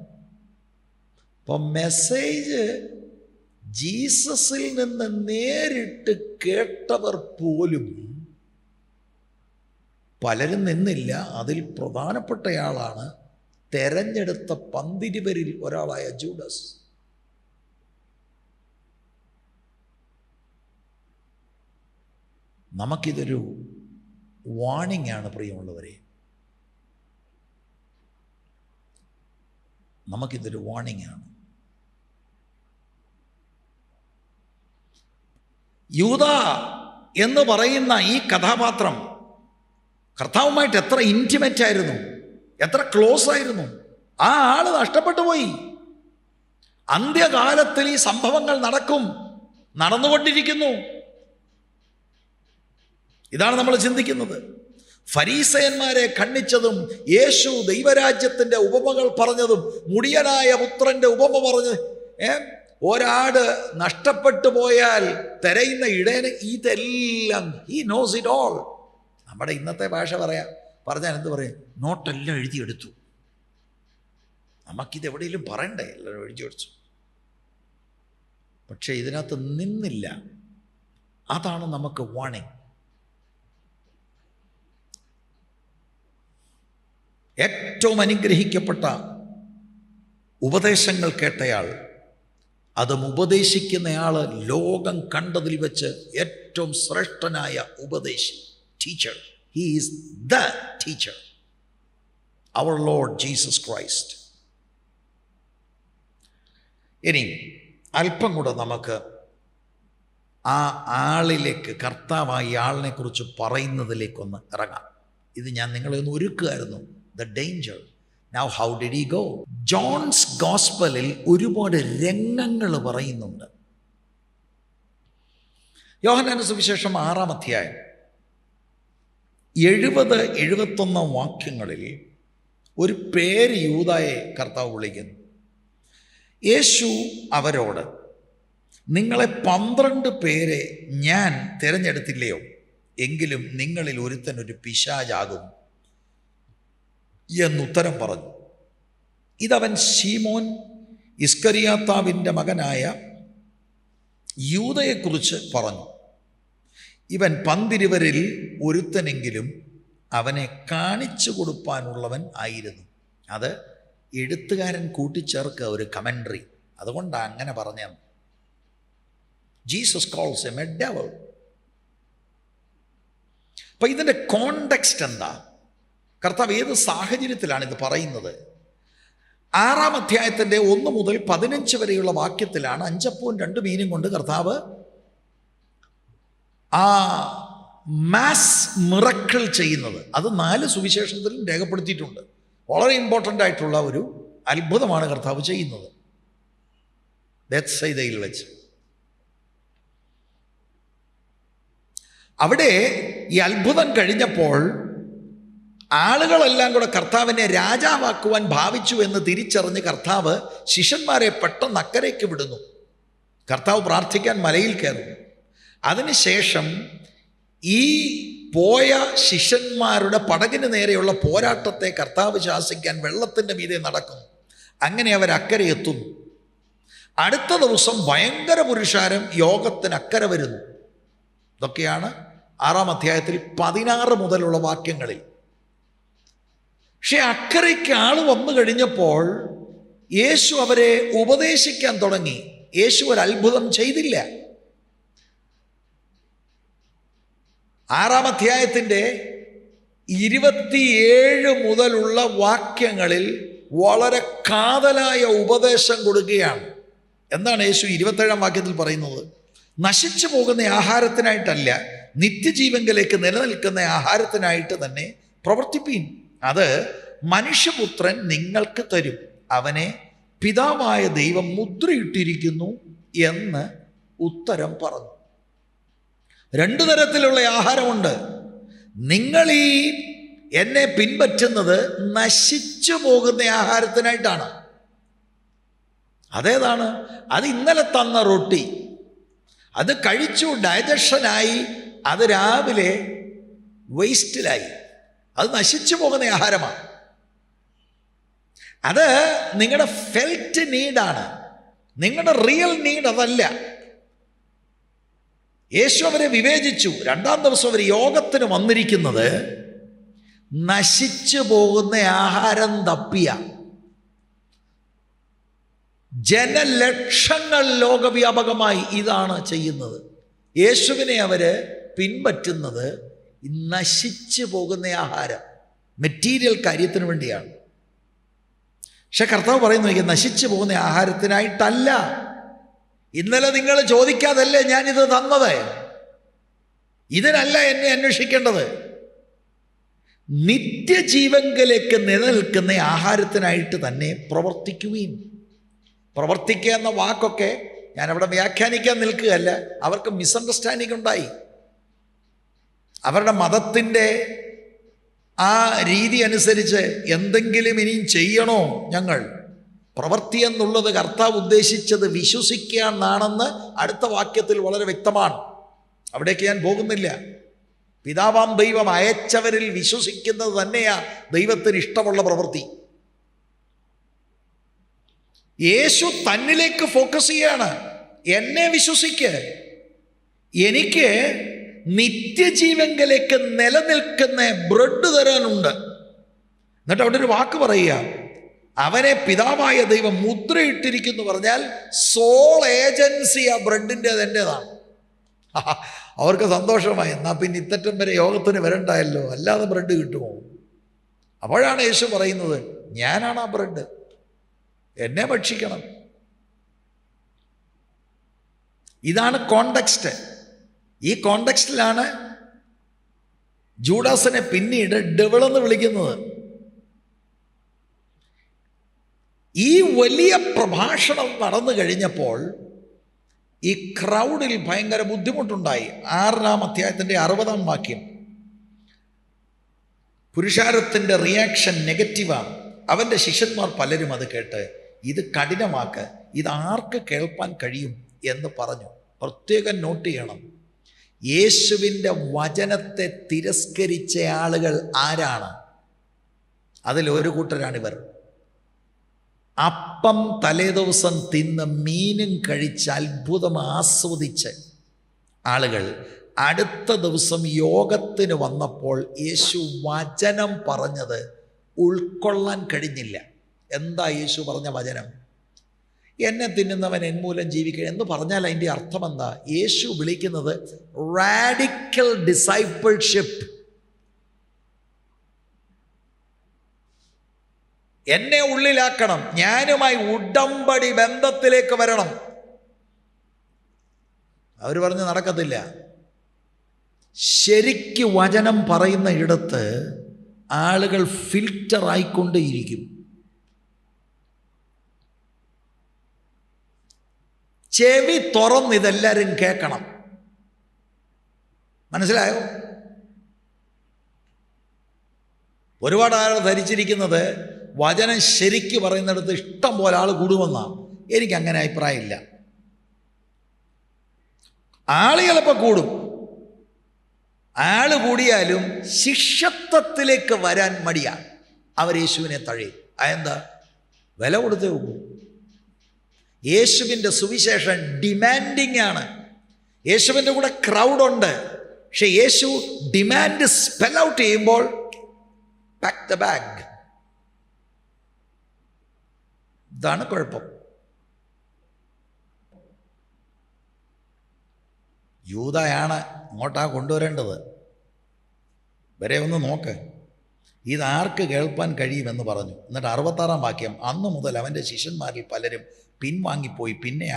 അപ്പം മെസ്സേജ് ജീസസിൽ നിന്ന് നേരിട്ട് കേട്ടവർ പോലും പലരും നിന്നില്ല. അതിൽ പ്രധാനപ്പെട്ടയാളാണ് തെരഞ്ഞെടുത്ത 12 ഒരാളായ ജൂഡസ്. നമുക്കിതൊരു വാർണിംഗ് ആണ് പ്രിയമുള്ളവരെ. നമുക്കിതൊരു വാർണിംഗ് ആണ്. യൂദ എന്ന് പറയുന്ന ഈ കഥാപാത്രം കർത്താവുമായിട്ട് എത്ര ഇൻറ്റിമേറ്റ് ആയിരുന്നു, എത്ര ക്ലോസ് ആയിരുന്നു. ആ ആള് നഷ്ടപ്പെട്ടു പോയി. അന്ത്യകാലത്തിൽ ഈ സംഭവങ്ങൾ നടന്നുകൊണ്ടിരിക്കുന്നു. ഇതാണ് നമ്മൾ ചിന്തിക്കുന്നത്. ഫരീസയന്മാരെ ഖണ്ഡിച്ചതും യേശു ദൈവരാജ്യത്തിൻ്റെ ഉപമകൾ പറഞ്ഞതും മുടിയനായ പുത്രൻ്റെ ഉപമ പറഞ്ഞത്, ഒരാട് നഷ്ടപ്പെട്ടു പോയാൽ തിരയുന്ന ഇടയന് ഇതെല്ലാം ഹി നോസ് ഇറ്റ് ഓൾ. നമ്മുടെ ഇന്നത്തെ ഭാഷ പറഞ്ഞാൽ എന്ത് പറയും? നോട്ടെല്ലാം എഴുതിയെടുത്തു. നമുക്കിത് എവിടെയെങ്കിലും പറയണ്ടേ? എല്ലാവരും എഴുതിയെടുത്തു. പക്ഷെ ഇതിനകത്ത് നിന്നില്ല. അതാണ് നമുക്ക് വാണിംഗ്. ഏറ്റവും അനുഗ്രഹിക്കപ്പെട്ട ഉപദേശങ്ങൾ കേട്ടയാൾ, അതും ഉപദേശിക്കുന്നയാൾ ലോകം കണ്ടതിൽ വെച്ച് ഏറ്റവും ശ്രേഷ്ഠനായ ഉപദേശി, teacher. He is the teacher, our Lord Jesus Christ. ഇനി അല്പം കൂടെ നമുക്ക് ആ ആളിലേക്ക്, കർത്താവായ ആളിനെ കുറിച്ച് പറയുന്നതിലേക്കൊന്ന് ഇറങ്ങാം. ഇത് ഞാൻ നിങ്ങളെ ഒന്ന് ഒരുക്കുമായിരുന്നു. The danger. Now how did he go? John's ഗോസ്പലിൽ ഒരുപാട് രംഗങ്ങൾ പറയുന്നുണ്ട്. യോഹന്നാന്റെ സുവിശേഷം 6-ാം അധ്യായം 70-71 വാക്യങ്ങളിൽ ഒരു പേര് യൂദായെ കർത്താവ് വിളിക്കുന്നു. യേശു അവരോട്, നിങ്ങളെ 12 പേരെ ഞാൻ തിരഞ്ഞെടുത്തില്ലയോ? എങ്കിലും നിങ്ങളിൽ ഒരുത്തൻ ഒരു പിശാചാകും എന്നുത്തരം പറഞ്ഞു. ഇതവൻ ശീമോൻ ഇസ്കറിയാത്താവിൻ്റെ മകനായ യൂദയെക്കുറിച്ച് പറഞ്ഞു. ഇവൻ 12 ഒരുത്തനെങ്കിലും അവനെ കാണിച്ചു കൊടുപ്പാനുള്ളവൻ ആയിരുന്നു. അത് എഴുത്തുകാരൻ കൂട്ടിച്ചേർക്കുക ഒരു കമൻട്രി. അതുകൊണ്ടാണ് അങ്ങനെ പറഞ്ഞത്. Jesus calls him A devil. അപ്പം ഇതിൻ്റെ കോണ്ടെക്സ്റ്റ് എന്താ? കർത്താവ് ഏത് സാഹചര്യത്തിലാണ് ഇത് പറയുന്നത്? 6-ാം അധ്യായത്തിൻ്റെ 1 മുതൽ 15 വരെയുള്ള വാക്യത്തിലാണ് 5 അപ്പവും 2 മീനും കൊണ്ട് കർത്താവ് ആ മാസ് മിറക്കിൾ ചെയ്യുന്നത്. അത് 4 സുവിശേഷത്തിലും രേഖപ്പെടുത്തിയിട്ടുണ്ട്. വളരെ ഇമ്പോർട്ടൻ്റ് ആയിട്ടുള്ള ഒരു അത്ഭുതമാണ് കർത്താവ് ചെയ്യുന്നത് ബേത്സയിദയിൽ വെച്ച്. അവിടെ ഈ അത്ഭുതം കഴിഞ്ഞപ്പോൾ ആളുകളെല്ലാം കൂടെ കർത്താവിനെ രാജാവാക്കുവാൻ ഭാവിച്ചു എന്ന് തിരിച്ചറിഞ്ഞ് കർത്താവ് ശിഷ്യന്മാരെ പെട്ടെന്ന് അക്കരയ്ക്ക് വിടുന്നു. കർത്താവ് പ്രാർത്ഥിക്കാൻ മലയിൽ കയറുന്നു. അതിനുശേഷം ഈ പോയ ശിഷ്യന്മാരുടെ പടകിന് നേരെയുള്ള പോരാട്ടത്തെ കർത്താവ് ശാസിക്കാൻ വെള്ളത്തിൻ്റെ മീതെ നടക്കുന്നു. അങ്ങനെ അവർ അക്കരെ എത്തുന്നു. അടുത്ത ദിവസം ഭയങ്കര പുരുഷാരം യോഗത്തിന് അക്കരെ വരുന്നു. ഇതൊക്കെയാണ് 6-ാം അധ്യായത്തിൽ 16 മുതലുള്ള വാക്യങ്ങളിൽ. പക്ഷെ അക്കരയ്ക്ക് ആൾ വന്നു കഴിഞ്ഞപ്പോൾ യേശു അവരെ ഉപദേശിക്കാൻ തുടങ്ങി. യേശു ഒരു അത്ഭുതം ചെയ്തില്ല. 6-ാം അധ്യായത്തിൻ്റെ 27 മുതലുള്ള വാക്യങ്ങളിൽ വളരെ കാതലായ ഉപദേശം കൊടുക്കുകയാണ്. എന്താണ് യേശു 27-ാം വാക്യത്തിൽ പറയുന്നത്? നശിച്ചു പോകുന്ന ആഹാരത്തിനായിട്ടല്ല, നിത്യജീവങ്കലേക്ക് നിലനിൽക്കുന്ന ആഹാരത്തിനായിട്ട് തന്നെ പ്രവർത്തിപ്പീൻ. അത് മനുഷ്യപുത്രൻ നിങ്ങൾക്ക് തരും. അവനെ പിതാവായ ദൈവം മുദ്രയിട്ടിരിക്കുന്നു എന്ന് ഉത്തരം പറഞ്ഞു. 2 തരത്തിലുള്ള ആഹാരമുണ്ട്. നിങ്ങൾ ഈ എന്നെ പിൻപറ്റുന്നത് നശിച്ചു പോകുന്ന ആഹാരത്തിനായിട്ടാണ്. അതേതാണ്? അത് ഇന്നലെ തന്ന റൊട്ടി. അത് കഴിച്ചു, ഡൈജഷനായി, അത് രാവിലെ വേസ്റ്റിലായി. അത് നശിച്ചു പോകുന്ന ആഹാരമാണ്. അത് നിങ്ങളുടെ ഫെൽറ്റ് നീഡാണ്, നിങ്ങളുടെ റിയൽ നീഡ് അതല്ല. യേശു അവരെ വിവേചിച്ചു. 2-ാം ദിവസം അവർ യോഗത്തിന് വന്നിരിക്കുന്നത് നശിച്ചു പോകുന്ന ആഹാരം തപ്പിയ ജനലക്ഷങ്ങൾ ലോകവ്യാപകമായി ഇതാണ് ചെയ്യുന്നത്. യേശുവിനെ അവര് പിൻപറ്റുന്നത് നശിച്ചു പോകുന്ന ആഹാരം, മെറ്റീരിയൽ കാര്യത്തിന് വേണ്ടിയാണ്. പക്ഷെ കർത്താവ് പറയുന്നു, നശിച്ചു പോകുന്ന ആഹാരത്തിനായിട്ടല്ല. ഇന്നലെ നിങ്ങൾ ചോദിക്കാതല്ലേ ഞാനിത് തന്നത്. ഇതിനല്ല എന്നെ അന്വേഷിക്കേണ്ടത്. നിത്യജീവങ്കലേക്ക് നിലനിൽക്കുന്ന ആഹാരത്തിനായിട്ട് തന്നെ പ്രവർത്തിക്കുകയും. പ്രവർത്തിക്കുക എന്ന വാക്കൊക്കെ ഞാനവിടെ വ്യാഖ്യാനിക്കാൻ നിൽക്കുകയല്ല. അവർക്ക് മിസ്അണ്ടർസ്റ്റാൻഡിങ് ഉണ്ടായി. അവരുടെ മതത്തിൻ്റെ ആ രീതി അനുസരിച്ച് എന്തെങ്കിലും ഇനിയും ചെയ്യണോ ഞങ്ങൾ? പ്രവൃത്തി എന്നുള്ളത് കർത്താവ് ഉദ്ദേശിച്ചത് വിശ്വസിക്കുക എന്നാണെന്ന് അടുത്ത വാക്യത്തിൽ വളരെ വ്യക്തമാണ്. അവിടേക്ക് ഞാൻ പോകുന്നില്ല. പിതാവാം ദൈവം അയച്ചവരിൽ വിശ്വസിക്കുന്നത് തന്നെയാ ദൈവത്തിന് ഇഷ്ടമുള്ള പ്രവൃത്തി. യേശു തന്നിലേക്ക് ഫോക്കസ് ചെയ്യാണ്. എന്നെ വിശ്വസിക്ക്, എനിക്ക് നിത്യജീവങ്കലേക്ക് നിലനിൽക്കുന്ന ബ്രെഡ് തരാനുണ്ട്. എന്നിട്ട് അവിടെ ഒരു വാക്ക് പറയുക, അവനെ പിതാവായ ദൈവം മുദ്രയിട്ടിരിക്കുന്നു പറഞ്ഞാൽ സോൾ ഏജൻസി ആ ബ്രെഡിൻ്റേത് എൻ്റേതാണ്. അവർക്ക് സന്തോഷമായി. എന്നാൽ പിന്നെ ഇത്തറ്റം വരെ യോഗത്തിന് വരണ്ടായല്ലോ, അല്ലാതെ ബ്രെഡ് കിട്ടുമോ? അപ്പോഴാണ് യേശു പറയുന്നത്, ഞാനാണ് ആ ബ്രെഡ്, എന്നെ ഭക്ഷിക്കണം. ഇതാണ് കോണ്ടെക്സ്റ്റ്. ഈ കോണ്ടെക്സ്റ്റിലാണ് ജൂഡാസിനെ പിന്നീട് ഡെവിളെന്ന് വിളിക്കുന്നത്. ഈ വലിയ പ്രഭാഷണം നടന്നു കഴിഞ്ഞപ്പോൾ ഈ ക്രൗഡിൽ ഭയങ്കര ബുദ്ധിമുട്ടുണ്ടായി. 6-ാം അധ്യായത്തിൻ്റെ 60-ാം വാക്യം. പുരുഷാരത്തിൻ്റെ റിയാക്ഷൻ നെഗറ്റീവാണ്. അവൻ്റെ ശിഷ്യന്മാർ പലരും അത് കേട്ട്, ഇത് കഠിനമാക്ക്, ഇത് ആർക്ക് കേൾപ്പാൻ കഴിയും എന്ന് പറഞ്ഞു. പ്രത്യേകം നോട്ട് ചെയ്യണം, യേശുവിൻ്റെ വചനത്തെ തിരസ്കരിച്ച ആളുകൾ ആരാണ്? അതിലൊരു കൂട്ടരാണിവർ. അപ്പം തലേദിവസം തിന്ന് മീനും കഴിച്ച് അത്ഭുതം ആസ്വദിച്ച് ആളുകൾ അടുത്ത ദിവസം യോഗത്തിന് വന്നപ്പോൾ യേശു വചനം പറഞ്ഞത് ഉൾക്കൊള്ളാൻ കഴിഞ്ഞില്ല. എന്താ യേശു പറഞ്ഞ വചനം? എന്നെ തിന്നുന്നവൻ എന്മൂലം ജീവിക്കുക എന്ന് പറഞ്ഞാൽ അതിൻ്റെ അർത്ഥം എന്താ? യേശു വിളിക്കുന്നത് റാഡിക്കൽ ഡിസൈപ്പിൾഷിപ്പ്. എന്നെ ഉള്ളിലാക്കണം, ഞാനുമായി ഉടമ്പടി ബന്ധത്തിലേക്ക് വരണം. അവർ പറഞ്ഞ് നടക്കത്തില്ല. ശരിക്ക് വചനം പറയുന്ന ഇടത്ത് ആളുകൾ ഫിൽറ്റർ ആയിക്കൊണ്ടേയിരിക്കും. ചെവി തുറന്ന് ഇതെല്ലാവരും കേൾക്കണം. മനസ്സിലായോ? ഒരുപാട് ആളുകൾ ധരിച്ചിരിക്കുന്നത് വചനം ശരിക്ക് പറയുന്നിടത്ത് ഇഷ്ടം പോലെ ആൾ കൂടുമെന്നാണ്. എനിക്കങ്ങനെ അഭിപ്രായമില്ല. ആൾ ചിലപ്പോൾ കൂടും. ആൾ കൂടിയാലും ശിഷ്യത്വത്തിലേക്ക് വരാൻ മടിയാണ്. അവർ യേശുവിനെ തഴയും. അതെന്താ? വില കൊടുത്തേ പോകും. യേശുവിൻ്റെ സുവിശേഷം ഡിമാൻഡിങ് ആണ്. യേശുവിൻ്റെ കൂടെ ക്രൗഡുണ്ട്. പക്ഷെ യേശു ഡിമാൻഡ് സ്പെൽ ഔട്ട് ചെയ്യുമ്പോൾ പാക്ക് ദ ബാഗ്. ഇതാണ് കുഴപ്പം. യൂദയാണ് അങ്ങോട്ടാ കൊണ്ടുവരേണ്ടത്. വരെ ഒന്ന് നോക്ക്, ഇതാർക്ക് കേൾപ്പാൻ കഴിയുമെന്ന് പറഞ്ഞു. എന്നിട്ട് 66-ാം വാക്യം, അന്നു മുതൽ അവൻ്റെ ശിഷ്യന്മാരിൽ പലരും പിൻവാങ്ങിപ്പോയി, പിന്നെ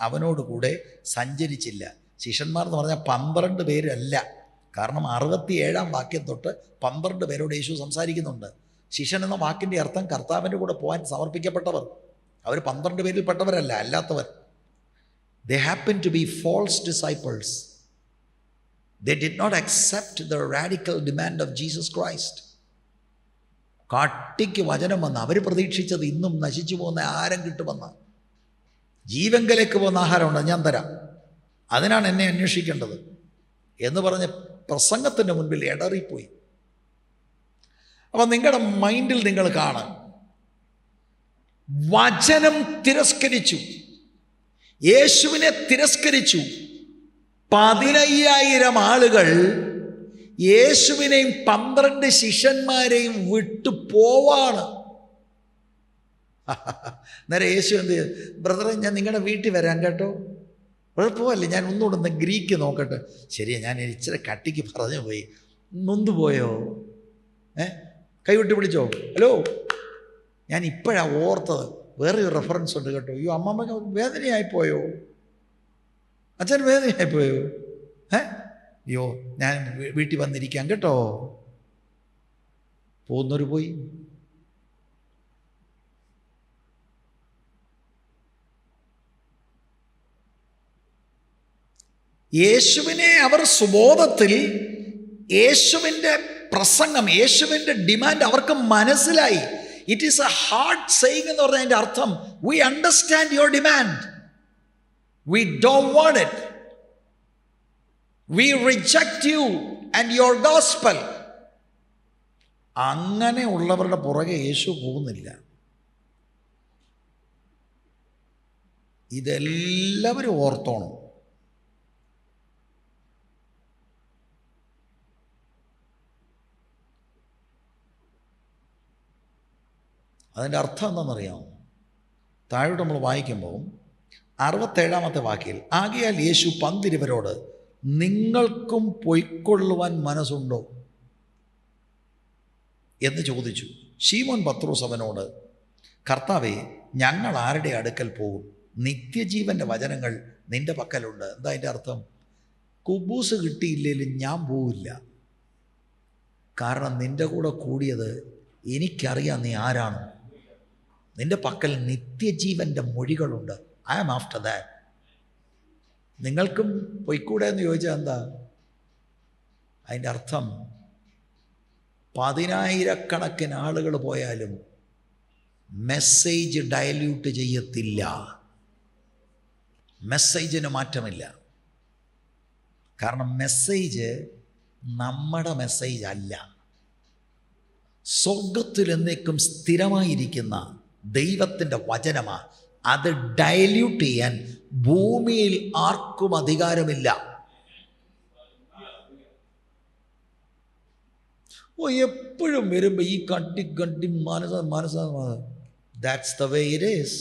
അവനോട് കൂടെ സഞ്ചരിച്ചില്ല. ശിഷ്യന്മാർ എന്ന് പറഞ്ഞാൽ 12 പേരല്ല. കാരണം 67-ാം വാക്യം തൊട്ട് 12 പേരോട് യേശു സംസാരിക്കുന്നുണ്ട്. ശിഷ്യൻ എന്ന വാക്കിൻ്റെ അർത്ഥം കർത്താവിൻ്റെ കൂടെ പോകാൻ സമർപ്പിക്കപ്പെട്ടവർ. അവർ 12 പേരിൽ പെട്ടവരല്ല, അല്ലാത്തവർ. They happened to be false disciples. They did not accept the radical demand of Jesus Christ. കാട്ടിക്ക് വചനം വന്ന് അവർ പ്രതീക്ഷിച്ചത് ഇന്നും നശിച്ചു പോകുന്ന ആഹാരം കിട്ടുമെന്ന്. ജീവങ്കലേക്ക് പോകുന്ന ആഹാരമുണ്ട്, ഞാൻ തരാം, അതിനാണ് എന്നെ അന്വേഷിക്കേണ്ടത് എന്ന് പറഞ്ഞ് പ്രസംഗത്തിൻ്റെ മുൻപിൽ ഇടറിപ്പോയി. അപ്പം നിങ്ങളുടെ മൈൻഡിൽ നിങ്ങൾ കാണാം, വചനം തിരസ്കരിച്ചു, യേശുവിനെ തിരസ്കരിച്ചു. 15,000 ആളുകൾ യേശുവിനെയും 12 ശിഷ്യന്മാരെയും വിട്ടു പോവാണ്. നേരെ യേശു എന്ത് ചെയ്തു? ബ്രദറെ, ഞാൻ നിങ്ങളുടെ വീട്ടിൽ വരാം കേട്ടോ. ബ്രദർ പോവല്ലേ, ഞാൻ ഒന്നുകൂടെ ഗ്രീക്ക് നോക്കട്ടെ. ശരിയാ, ഞാൻ ഇച്ചിരി കട്ടിക്ക് പറഞ്ഞു പോയി. നൊന്തു പോയോ? കൈവിട്ട് പിടിച്ചോ? ഹലോ, ഞാൻ ഇപ്പോഴാണ് ഓർത്തത്, വേറെ ഒരു റെഫറൻസ് ഉണ്ട് കേട്ടോ. അയ്യോ, അമ്മമ്മ വേദനയായിപ്പോയോ? അച്ഛൻ വേദനയായിപ്പോയോ? അയ്യോ ഞാൻ വീട്ടിൽ വന്നിരിക്കാം കേട്ടോ. പോകുന്നവർ പോയി. യേശുവിനെ അവർ സുബോധത്തിൽ, യേശുവിൻ്റെ പ്രസംഗം, യേശുവിൻ്റെ ഡിമാൻഡ് അവർക്ക് മനസ്സിലായി. It is a hard saying എന്ന് പറഞ്ഞതിൻ്റെ അർത്ഥം, we understand your demand, we don't want it, we reject you and your gospel. അങ്ങനെ ഉള്ളവരുടെ പുറകെ യേശു പോകുന്നില്ല. ഇതെല്ലാവരും ഓർത്തോണം. അതിൻ്റെ അർത്ഥം എന്താണെന്നറിയാമോ? താഴോട്ട് നമ്മൾ വായിക്കുമ്പോൾ 67 വാക്യത്തിൽ, ആകയാൽ യേശു 12 നിങ്ങൾക്കും പൊയ്ക്കൊള്ളുവാൻ മനസ്സുണ്ടോ എന്ന് ചോദിച്ചു. ശീമോൻ പത്രോസ് അവനോട്, കർത്താവേ, ഞങ്ങൾ ആരുടെ അടുക്കൽ പോകും? നിത്യജീവൻ്റെ വചനങ്ങൾ നിൻ്റെ പക്കലുണ്ട്. എന്താ അതിൻ്റെ അർത്ഥം? കുബൂസ് കിട്ടിയില്ലെങ്കിലും ഞാൻ പോവില്ല. കാരണം നിൻ്റെ കൂടെ കൂടിയത് എനിക്കറിയാം നീ ആരാണ്. നിൻ്റെ പക്കൽ നിത്യജീവൻ്റെ മൊഴികളുണ്ട്. I am after that. നിങ്ങൾക്കും പൊയ്ക്കൂടെ എന്ന് ചോദിച്ചാൽ എന്താ അതിൻ്റെ അർത്ഥം? 10,000 ആളുകൾ പോയാലും മെസ്സേജ് ഡയല്യൂട്ട് ചെയ്യത്തില്ല. മെസ്സേജിന് മാറ്റമില്ല. കാരണം മെസ്സേജ് നമ്മുടെ മെസ്സേജ് അല്ല. സ്വർഗത്തിൽ എന്നേക്കും സ്ഥിരമായിരിക്കുന്ന ദൈവത്തിൻ്റെ വചനമാണ്. അത് ഡയല്യൂട്ട് ചെയ്യാൻ ഭൂമിയിൽ ആർക്കും അധികാരമില്ല. എപ്പോഴും വരുമ്പോൾ ഈ കണ്ടി മനസ്സ that's the way it is.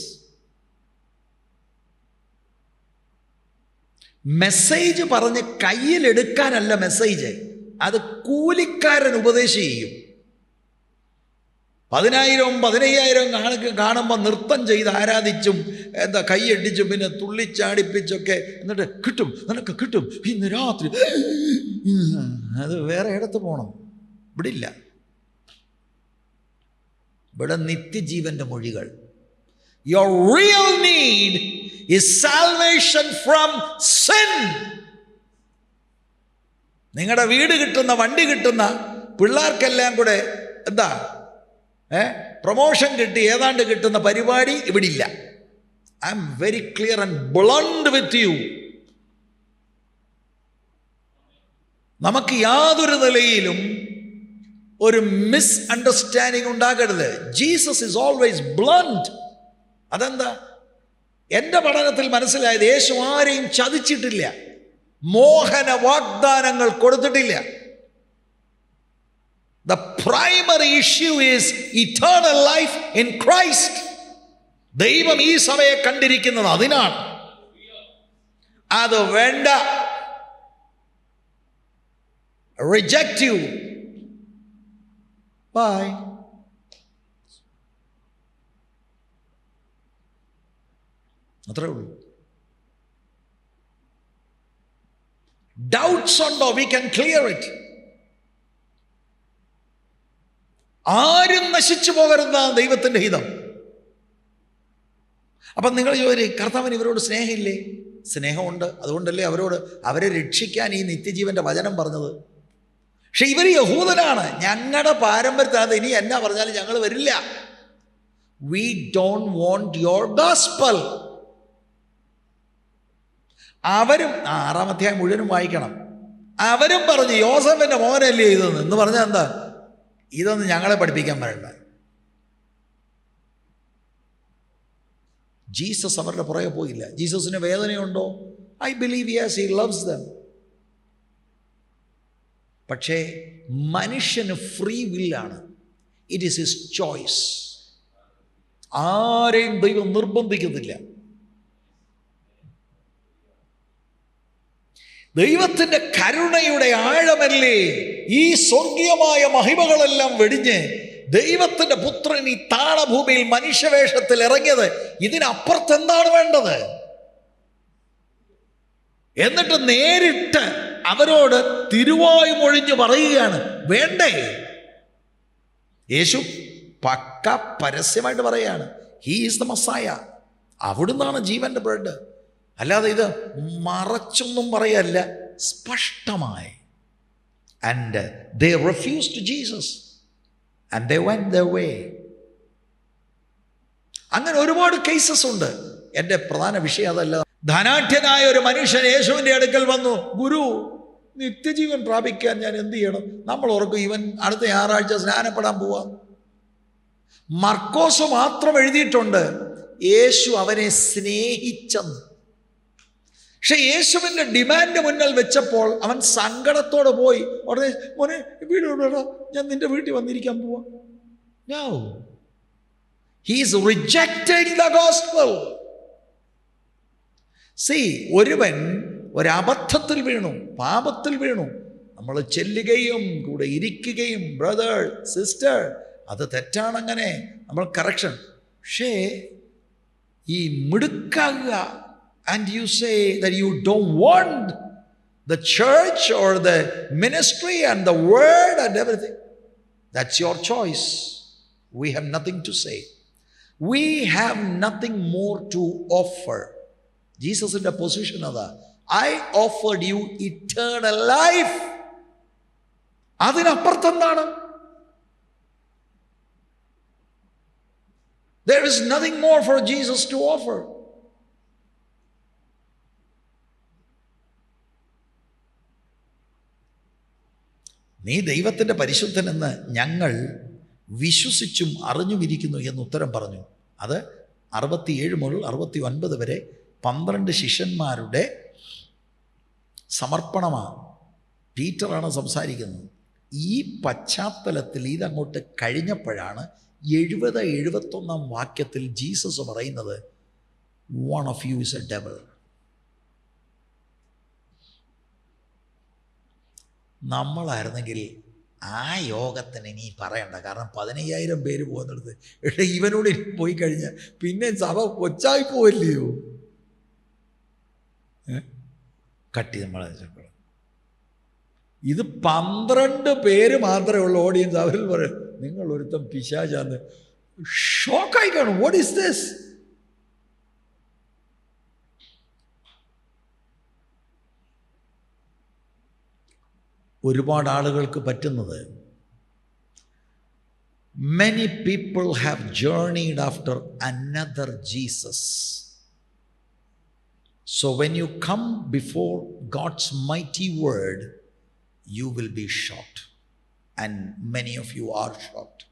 Message പറഞ്ഞ് കയ്യിലെടുക്കാനല്ല മെസ്സേജ്, അത് കൂലിക്കാരൻ ഉപദേശം ചെയ്യും. 10,000 15,000 കാണുമ്പോൾ നൃത്തം ചെയ്ത് ആരാധിച്ചും കൈയടിച്ചും പിന്നെ തുള്ളിച്ചാടിപ്പിച്ചൊക്കെ, എന്നിട്ട് കിട്ടും, നിനക്ക് കിട്ടും ഇന്ന് രാത്രി, അത് വേറെ ഇടത്ത് പോകണം. ഇവിടെ ഇല്ല. ഇവിടെ നിത്യജീവന്റെ മൊഴികൾ. Your real need is salvation from sin. നിങ്ങളുടെ വീട് കിട്ടുന്ന, വണ്ടി കിട്ടുന്ന പിള്ളേർക്കെല്ലാം കൂടെ എന്താ പ്രൊമോഷൻ കിട്ടി ഏതാണ്ട് കിട്ടുന്ന പരിപാടി ഇവിടെ ഇല്ല. I am very clear and blunt with you. നമുക്ക് യാതൊരു നിലയിലും ഒരു മിസ് അണ്ടർസ്റ്റാൻഡിങ് ഉണ്ടാകരുത്. Jesus is always blunt. അതെന്താ? എൻ്റെ പഠനത്തിൽ മനസ്സിലായത്, യേശു ആരെയും ചതിച്ചിട്ടില്ല, മോഹന വാഗ്ദാനങ്ങൾ കൊടുത്തിട്ടില്ല. The primary issue is eternal life in Christ. ദൈവം ഈ സഭയെ കണ്ടിരിക്കുന്നത് അതിനാണ്. അത് വേണ്ട, reject you, bye. അത്രേ ഉള്ളൂ. ഡൗട്ട്സ് ഉണ്ടോ? we can clear it. ആരും നശിച്ചു പോകരുതാണ് ദൈവത്തിൻ്റെ ഹിതം. അപ്പം നിങ്ങൾ ചോദിക്കും, കർത്താവിന് ഇവരോട് സ്നേഹമില്ലേ? സ്നേഹമുണ്ട്. അതുകൊണ്ടല്ലേ അവരെ രക്ഷിക്കാൻ ഈ നിത്യജീവൻ്റെ വചനം പറഞ്ഞത്. പക്ഷെ ഇവർ യഹൂദനാണ്. ഞങ്ങളുടെ പാരമ്പര്യത്തിനകത്ത് ഇനി എന്നാ പറഞ്ഞാലും ഞങ്ങൾ വരില്ല. We don't want your gospel. അവരും 6-ാം അധ്യായം മുഴുവനും വായിക്കണം. അവരും പറഞ്ഞു, യോസഫിൻ്റെ മോനല്ലേ ഇതെന്ന്. എന്ന് പറഞ്ഞാൽ എന്താ? ഇതൊന്നും ഞങ്ങളെ പഠിപ്പിക്കാൻ വരണ്ട. ജീസസ് അവരുടെ പുറകെ പോയില്ല. ജീസസിന് വേദനയുണ്ടോ? I believe yes, he loves them. പക്ഷേ മനുഷ്യന് ഫ്രീ വില്ലാണ്. It is his choice. ആരെയും ദൈവം നിർബന്ധിക്കുന്നില്ല. ദൈവത്തിൻ്റെ കരുണയുടെ ആഴമല്ലേ ഈ സ്വർഗീയമായ മഹിമകളെല്ലാം വെടിഞ്ഞ് ദൈവത്തിൻ്റെ പുത്രൻ ഈ താളഭൂമിയിൽ മനുഷ്യവേഷത്തിൽ ഇറങ്ങിയത്. ഇതിനപ്പുറത്ത് എന്താണ് വേണ്ടത്? എന്നിട്ട് നേരിട്ട് അവരോട് തിരുവായ്മൊഴിഞ്ഞ് പറയുകയാണ്, വേണ്ടേ? യേശു പക്ക പരസ്യമായിട്ട് പറയുകയാണ്, ഹീ ഈസ് ദ മസായ. അവിടുന്നാണ് ജീവന്റെ ബ്രെഡ്. അല്ലാതെ ഇത് മറച്ചൊന്നും പറയല്ല, സ്പഷ്ടമായി. And they refused Jesus and they went their way. അങ്ങനെ ഒരുപാട് കേസസ് ഉണ്ട്. എൻ്റെ പ്രധാന വിഷയം അതല്ല. ധനാഢ്യനായ ഒരു മനുഷ്യൻ യേശുവിൻ്റെ അടുക്കൽ വന്നു, ഗുരു, നിത്യജീവൻ പ്രാപിക്കാൻ ഞാൻ എന്ത് ചെയ്യണം? നമ്മൾ ഓർക്കും ഇവൻ അടുത്ത ഞായറാഴ്ച സ്നാനപ്പെടാൻ പോവാ. മർക്കോസ് മാത്രം എഴുതിയിട്ടുണ്ട് യേശു അവനെ സ്നേഹിച്ചെന്ന്. പക്ഷെ യേശുവിൻ്റെ ഡിമാൻഡ് മുന്നിൽ വെച്ചപ്പോൾ അവൻ സങ്കടത്തോടെ പോയി ഉടനെ, മോനെ വീട് വിടടാ, ഞാൻ നിന്റെ വീട്ടിൽ വന്നിരിക്കാൻ പോവാ. No. He is rejecting the gospel. See, ഒരുവൻ ഒരബദ്ധത്തിൽ വീണു, പാപത്തിൽ വീണു, നമ്മൾ ചെല്ലുകയും കൂടെ ഇരിക്കുകയും, ബ്രദർ സിസ്റ്റർ അത് തെറ്റാണങ്ങനെ, നമ്മൾ കറക്ഷൻ. പക്ഷേ ഈ മിടുക്കാകുക, and you say that you don't want the church or the ministry and the word and everything, that's your choice. We have nothing to say. We have nothing more to offer. ജീസസിന്റെ position അതാ. I offered you eternal life. അതിനപ്പുറത്തെന്താണ്? There is nothing more for Jesus to offer. നീ ദൈവത്തിൻ്റെ പരിശുദ്ധനെന്ന് ഞങ്ങൾ വിശ്വസിച്ചും അറിഞ്ഞുമിരിക്കുന്നു എന്ന് ഉത്തരം പറഞ്ഞു. അത് 67 മുതൽ 69 വരെ 12 ശിഷ്യന്മാരുടെ സമർപ്പണമാണ്. പീറ്ററാണ് സംസാരിക്കുന്നത്. ഈ പശ്ചാത്തലത്തിൽ ഇതങ്ങോട്ട് കഴിഞ്ഞപ്പോഴാണ് 70-71 വാക്യത്തിൽ ജീസസ് പറയുന്നത്, one of you is a devil. നമ്മളായിരുന്നെങ്കിൽ ആ യോഗത്തിന് ഇനി പറയണ്ട. കാരണം 15,000 പേര് പോകുന്നിടത്ത് ഇവനോട് പോയി കഴിഞ്ഞാൽ പിന്നെ സഭ കൊച്ചായി പോവില്ലയോ? കട്ടി നമ്മളെ ഇത് 12 പേര് മാത്രമേ ഉള്ള ഓഡിയൻസ്. അവരിൽ പറയും, നിങ്ങൾ ഒരുത്തം പിശാചാന്ന്. ഷോക്കായി കാണും. What is this? ഒരുപാട് ആളുകൾക്ക് പറ്റുന്നത്, many people have journeyed after another Jesus. So when you come before God's mighty word, you will be shocked, and many of you are shocked.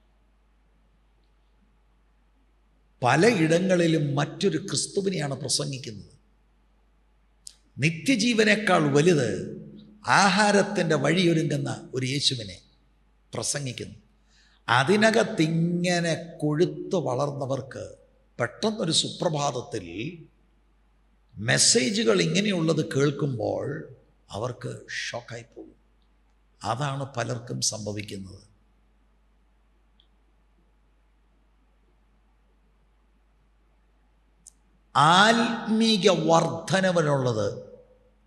പലയിടങ്ങളിലും മറ്റൊരു ക്രിസ്തുവിനെയാണ് പ്രസംഗിക്കുന്നത്. നിത്യജീവനേക്കാൾ വലുത് ആഹാരത്തിൻ്റെ വഴിയൊരുങ്ങുന്ന ഒരു യേശുവിനെ പ്രസംഗിക്കുന്നു. അതിനകത്തിങ്ങനെ കൊഴുത്ത് വളർന്നവർക്ക് പെട്ടെന്നൊരു സുപ്രഭാതത്തിൽ മെസ്സേജുകൾ ഇങ്ങനെയുള്ളത് കേൾക്കുമ്പോൾ അവർക്ക് ഷോക്കായി പോകും. അതാണ് പലർക്കും സംഭവിക്കുന്നത്. ആത്മീക വർധനവിനുള്ളത്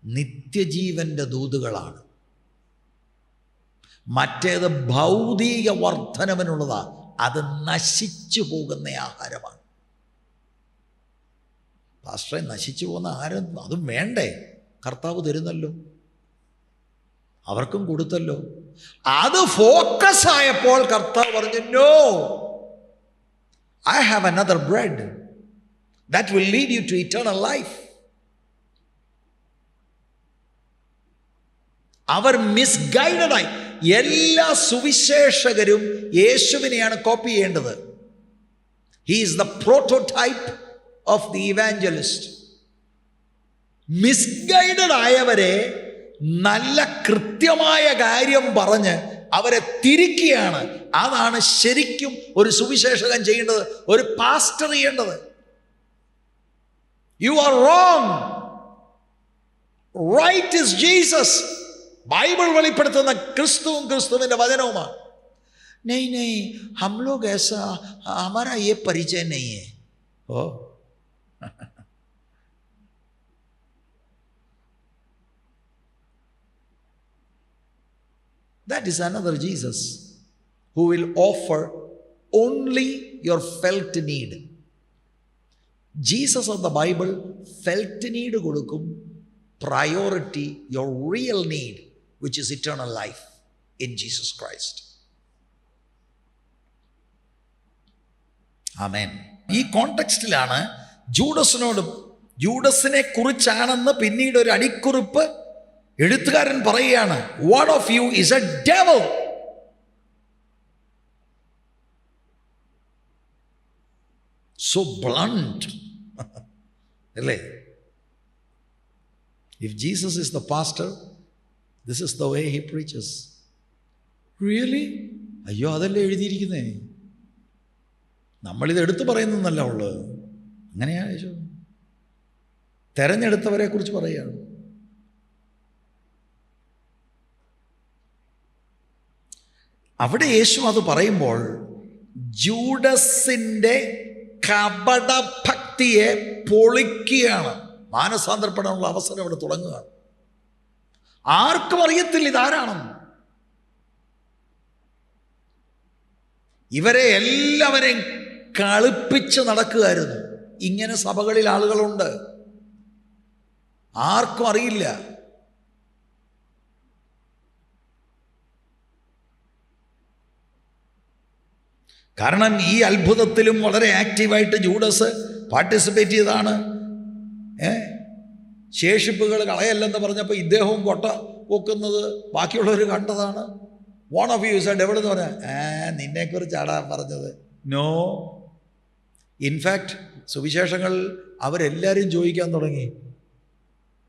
നിത്യജീവന്റെ ദൂതുകളാണ്. മറ്റേത് ഭൗതിക വർധനവിനുള്ളതാ. അത് നശിച്ചു പോകുന്ന ആഹാരമാണ്. പാസ്റ്ററെ, നശിച്ചു പോകുന്ന ആഹാരം അതും വേണ്ടേ? കർത്താവ് തരുന്നല്ലോ, അവർക്കും കൊടുത്തല്ലോ. അത് ഫോക്കസ് ആയപ്പോൾ കർത്താവ് പറഞ്ഞു, no, I have another bread that will lead you to eternal life. അവർ മിസ്ഗൈഡഡായി. എല്ലാ സുവിശേഷകരും യേശുവിനെയാണ് കോപ്പി ചെയ്യേണ്ടത്. He is the prototype of the evangelist. Misguided ആയവരെ നല്ല കൃത്യമായ കാര്യം പറഞ്ഞ് അവരെ തിരിക്കുകയാണ്. അതാണ് ശരിക്കും ഒരു സുവിശേഷകൻ ചെയ്യേണ്ടത്, ഒരു പാസ്റ്റർ ചെയ്യേണ്ടത്. You are wrong. Right is Jesus. Bible വെളിപ്പെടുത്തുന്ന ക്രിസ്തുവും ക്രിസ്തുവിന്റെ വചനവുമാണ്. नहीं नहीं, हम लोग ऐसा, हमारा ये परिचय नहीं है. ओ, 1 That is another Jesus who will offer only your felt need. Jesus of the Bible felt need കൊടുക്കും, priority your real need, which is eternal life in Jesus Christ. ആമേൻ. ഈ കോണ്ടെക്സ്റ്റിലാണ് ജൂഡസിനെ കുറിച്ചാണെന്ന് പിന്നീട് ഒരു അടിക്കുറിപ്പ് എഴുത്തുകാരൻ പറയുകയാണ്. One of you is a devil. So blunt. അല്ലേ? If Jesus is the pastor, this is the way he preaches. Really? അയ്യോ, അതല്ലേ എഴുതിയിരിക്കുന്നേ. നമ്മളിത് എടുത്തു പറയുന്നല്ല ഉള്ളത്. അങ്ങനെയാ യേശു തെരഞ്ഞെടുത്തവരെ കുറിച്ച് പറയുകയാണ്. അവിടെ യേശു അത് പറയുമ്പോൾ ജൂഡസിൻ്റെ കപടഭക്തിയെ പൊളിക്കുകയാണ്. മാനസാന്തരപ്പെടാനുള്ള അവസരം അവിടെ തുടങ്ങുകയാണ്. ആർക്കും അറിയത്തില്ല ഇതാരാണെന്ന്. ഇവരെ എല്ലാവരെയും കളിപ്പിച്ച് നടക്കുകയായിരുന്നു. ഇങ്ങനെ സഭകളിൽ ആളുകളുണ്ട്, ആർക്കും അറിയില്ല. കാരണം ഈ അത്ഭുതത്തിലും വളരെ ആക്റ്റീവായിട്ട് ജൂഡസ് പാർട്ടിസിപ്പേറ്റ് ചെയ്താണ്. ശേഷിപ്പുകൾ കളയല്ലെന്ന് പറഞ്ഞപ്പോൾ ഇദ്ദേഹവും കൊട്ട പൊക്കുന്നത് ബാക്കിയുള്ളവർ കണ്ടതാണ്. One of you is a devil എന്ന് പറഞ്ഞാൽ നിന്നെക്കുറിച്ചാടാ പറഞ്ഞത്. നോ, ഇൻഫാക്റ്റ് സുവിശേഷങ്ങൾ അവരെല്ലാവരും ചോദിക്കാൻ തുടങ്ങി.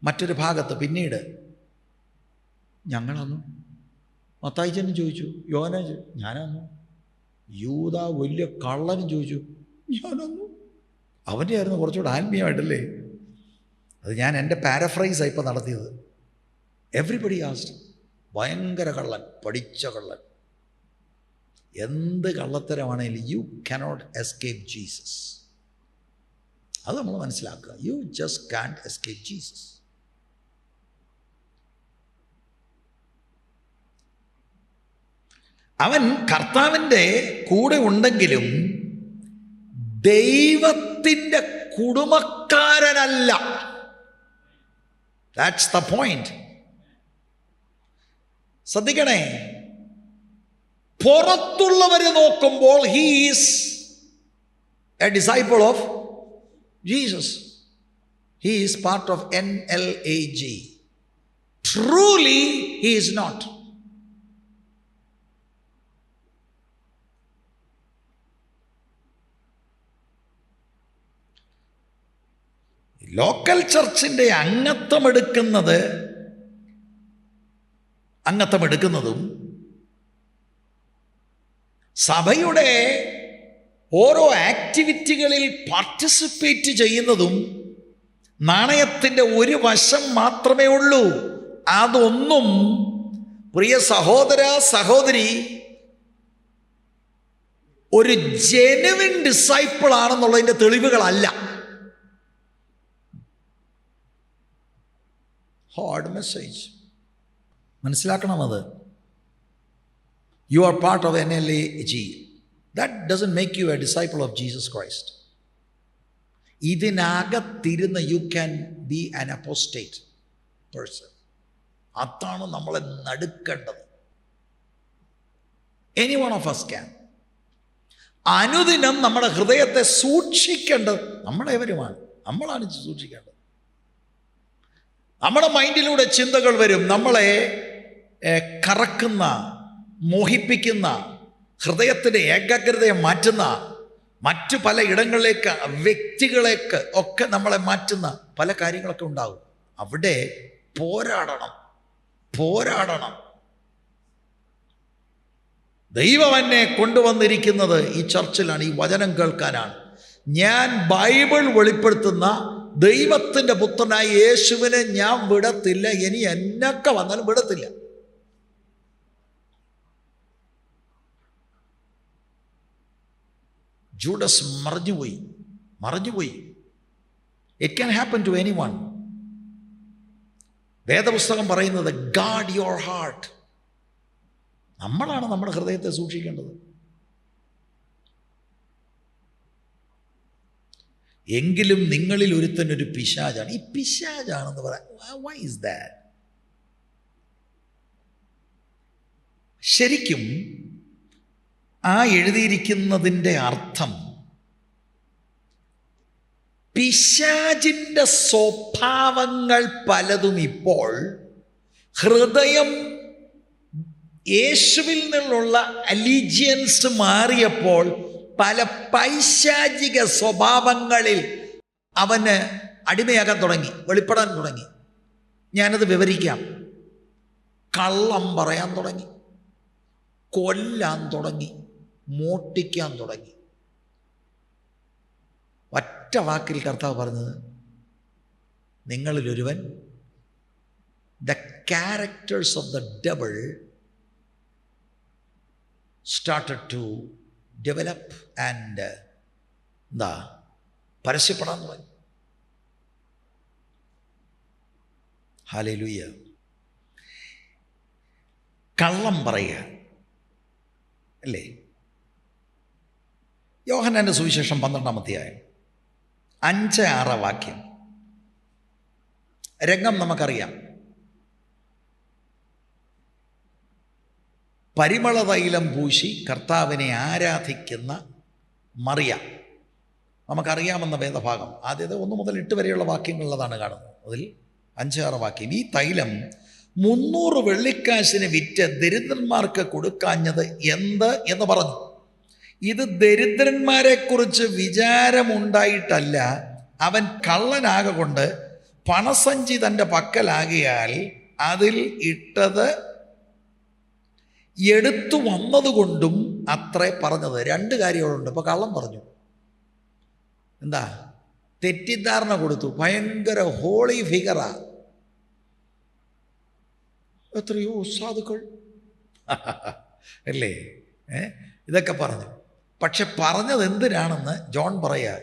മറ്റൊരു ഭാഗത്ത് പിന്നീട് ഞങ്ങളന്നു, മത്തായിച്ചനും ചോദിച്ചു, യോഹന്നാൻ ഞാനന്നു, യൂദ വലിയ കള്ളനും ചോദിച്ചു, ഞാനന്നു. അവൻ്റെ ആയിരുന്നു കുറച്ചുകൂടെ ആത്മീയമായിട്ടല്ലേ. അത് ഞാൻ എൻ്റെ പാരഫ്രൈസാണ് ഇപ്പം നടത്തിയത്. എവ്രിബഡി ആസ്ഡ്. ഭയങ്കര കള്ളൻ, പഠിച്ച കള്ളൻ. എന്ത് കള്ളത്തരമാണെങ്കിലും യു കനോട്ട് എസ്കേപ്പ് ജീസസ്. അത് നമ്മൾ മനസ്സിലാക്കുക. You just can't escape Jesus. അവൻ കർത്താവിൻ്റെ കൂടെ ഉണ്ടെങ്കിലും ദൈവത്തിൻ്റെ കുടുംബക്കാരനല്ല. That's the point. ശ്രദ്ധിക്കണേ, പുറത്തുള്ളവരെ നോക്കുമ്പോൾ he is a disciple of Jesus. He is part of NLAG. Truly he is not. Local ചർച്ചിൻ്റെ അംഗത്വമെടുക്കുന്നതും സഭയുടെ ഓരോ ആക്ടിവിറ്റികളിൽ പാർട്ടിസിപ്പേറ്റ് ചെയ്യുന്നതും നാണയത്തിൻ്റെ ഒരു വശം മാത്രമേ ഉള്ളൂ. അതൊന്നും പ്രിയ സഹോദര സഹോദരി ഒരു ജെനുവിൻ ഡിസൈപ്പിൾ ആണെന്നുള്ളതിൻ്റെ തെളിവുകളല്ല. ഹാർഡ് മെസ്സേജ് മനസ്സിലാക്കണം. അത് you are part of NLAG. That doesn't make you a disciple of Jesus Christ. ഇതിനകത്തിരുന്ന് you can be an apostate person. അതാണ് നമ്മളെ നടുക്കേണ്ടത്. Any one of us can. അനുദിനം നമ്മുടെ ഹൃദയത്തെ സൂക്ഷിക്കേണ്ടത് നമ്മളേവരുമാണ്. നമ്മളാണ് സൂക്ഷിക്കേണ്ടത്. നമ്മുടെ മൈൻഡിലൂടെ ചിന്തകൾ വരും, നമ്മളെ കറക്കുന്ന, മോഹിപ്പിക്കുന്ന, ഹൃദയത്തിൻ്റെ ഏകാഗ്രതയെ മാറ്റുന്ന, മറ്റു പല ഇടങ്ങളിലേക്ക്, വ്യക്തികളേക്ക് ഒക്കെ നമ്മളെ മാറ്റുന്ന പല കാര്യങ്ങളൊക്കെ ഉണ്ടാകും. അവിടെ പോരാടണം. ദൈവം എന്നെ കൊണ്ടുവന്നിരിക്കുന്നത് ഈ ചർച്ചിലാണ്, ഈ വചനം കേൾക്കാനാണ്. ഞാൻ ബൈബിൾ വെളിപ്പെടുത്തുന്ന ദൈവത്തിൻ്റെ പുത്രനായ യേശുവിനെ ഞാൻ വിടത്തില്ല. ഇനി എന്നൊക്കെ വന്നാലും വിടത്തില്ല. ജൂഡസ് മറഞ്ഞുപോയി. It can happen to any one. വേദപുസ്തകം പറയുന്നത് ഗാർഡ് യുവർ ഹാർട്ട്. നമ്മളാണ് നമ്മുടെ ഹൃദയത്തെ സൂക്ഷിക്കേണ്ടത്. എങ്കിലും നിങ്ങളിൽ ഒരുത്തനൊരു പിശാചാണ്. ഈ പിശാചാണെന്ന് പറയാം, വൈ ഈസ് ദാറ്റ്? ശരിക്കും ആ എഴുതിയിരിക്കുന്നതിൻ്റെ അർത്ഥം പിശാചിൻ്റെ സ്വഭാവങ്ങൾ പലതും ഇപ്പോൾ ഹൃദയം യേശുവിൽ നിന്നുള്ള അലീജിയൻസ് മാറിയപ്പോൾ പല പൈശാചിക സ്വഭാവങ്ങളിൽ അവന് അടിമയാകാൻ തുടങ്ങി, വെളിപ്പെടാൻ തുടങ്ങി. ഞാനത് വിവരിക്കാം. കള്ളം പറയാൻ തുടങ്ങി, കൊല്ലാൻ തുടങ്ങി, മോഷ്ടിക്കാൻ തുടങ്ങി. ഒറ്റ വാക്കിൽ കർത്താവ് പറഞ്ഞത്, നിങ്ങളിലൊരുവൻ the characters of the devil started to develop and പരസ്യപ്പെടാൻ തുടങ്ങി. ഹല്ലേലൂയ. കള്ളം പറയുക അല്ലേ? യോഹന്നാന്റെ സുവിശേഷം 12-ാം അധ്യായം 5-6 വാക്യം. രംഗം നമുക്കറിയാം. പരിമള തൈലം പൂശി കർത്താവിനെ ആരാധിക്കുന്ന മറിയ, നമുക്കറിയാമെന്ന വേദഭാഗം ആദ്യത്തെ 1 മുതൽ 8 വരെയുള്ള വാക്യങ്ങളുള്ളതാണ് കാണുന്നത്. അതിൽ 5-6 വാക്യം. ഈ തൈലം 300 വെള്ളിക്കാശിന് വിറ്റ് ദരിദ്രന്മാർക്ക് കൊടുക്കാഞ്ഞത് എന്ത് എന്ന് പറഞ്ഞു. ഇത് ദരിദ്രന്മാരെക്കുറിച്ച് വിചാരമുണ്ടായിട്ടല്ല, അവൻ കള്ളനാകൊണ്ട് പണസഞ്ചി തൻ്റെ പക്കലാകിയാൽ അതിൽ ഇട്ടത് എടുത്തു വന്നതുകൊണ്ടും അത്രേ പറഞ്ഞത്. 2 കാര്യങ്ങളുണ്ട്. ഇപ്പോൾ കള്ളം പറഞ്ഞു, എന്താ തെറ്റിദ്ധാരണ കൊടുത്തു, ഭയങ്കര ഹോളി ഫിഗറാ, എത്രയോ സാധുക്കൾ അല്ലേ, ഇതൊക്കെ പറഞ്ഞു. പക്ഷെ പറഞ്ഞത് എന്തിനാണെന്ന് ജോൺ പറയാ,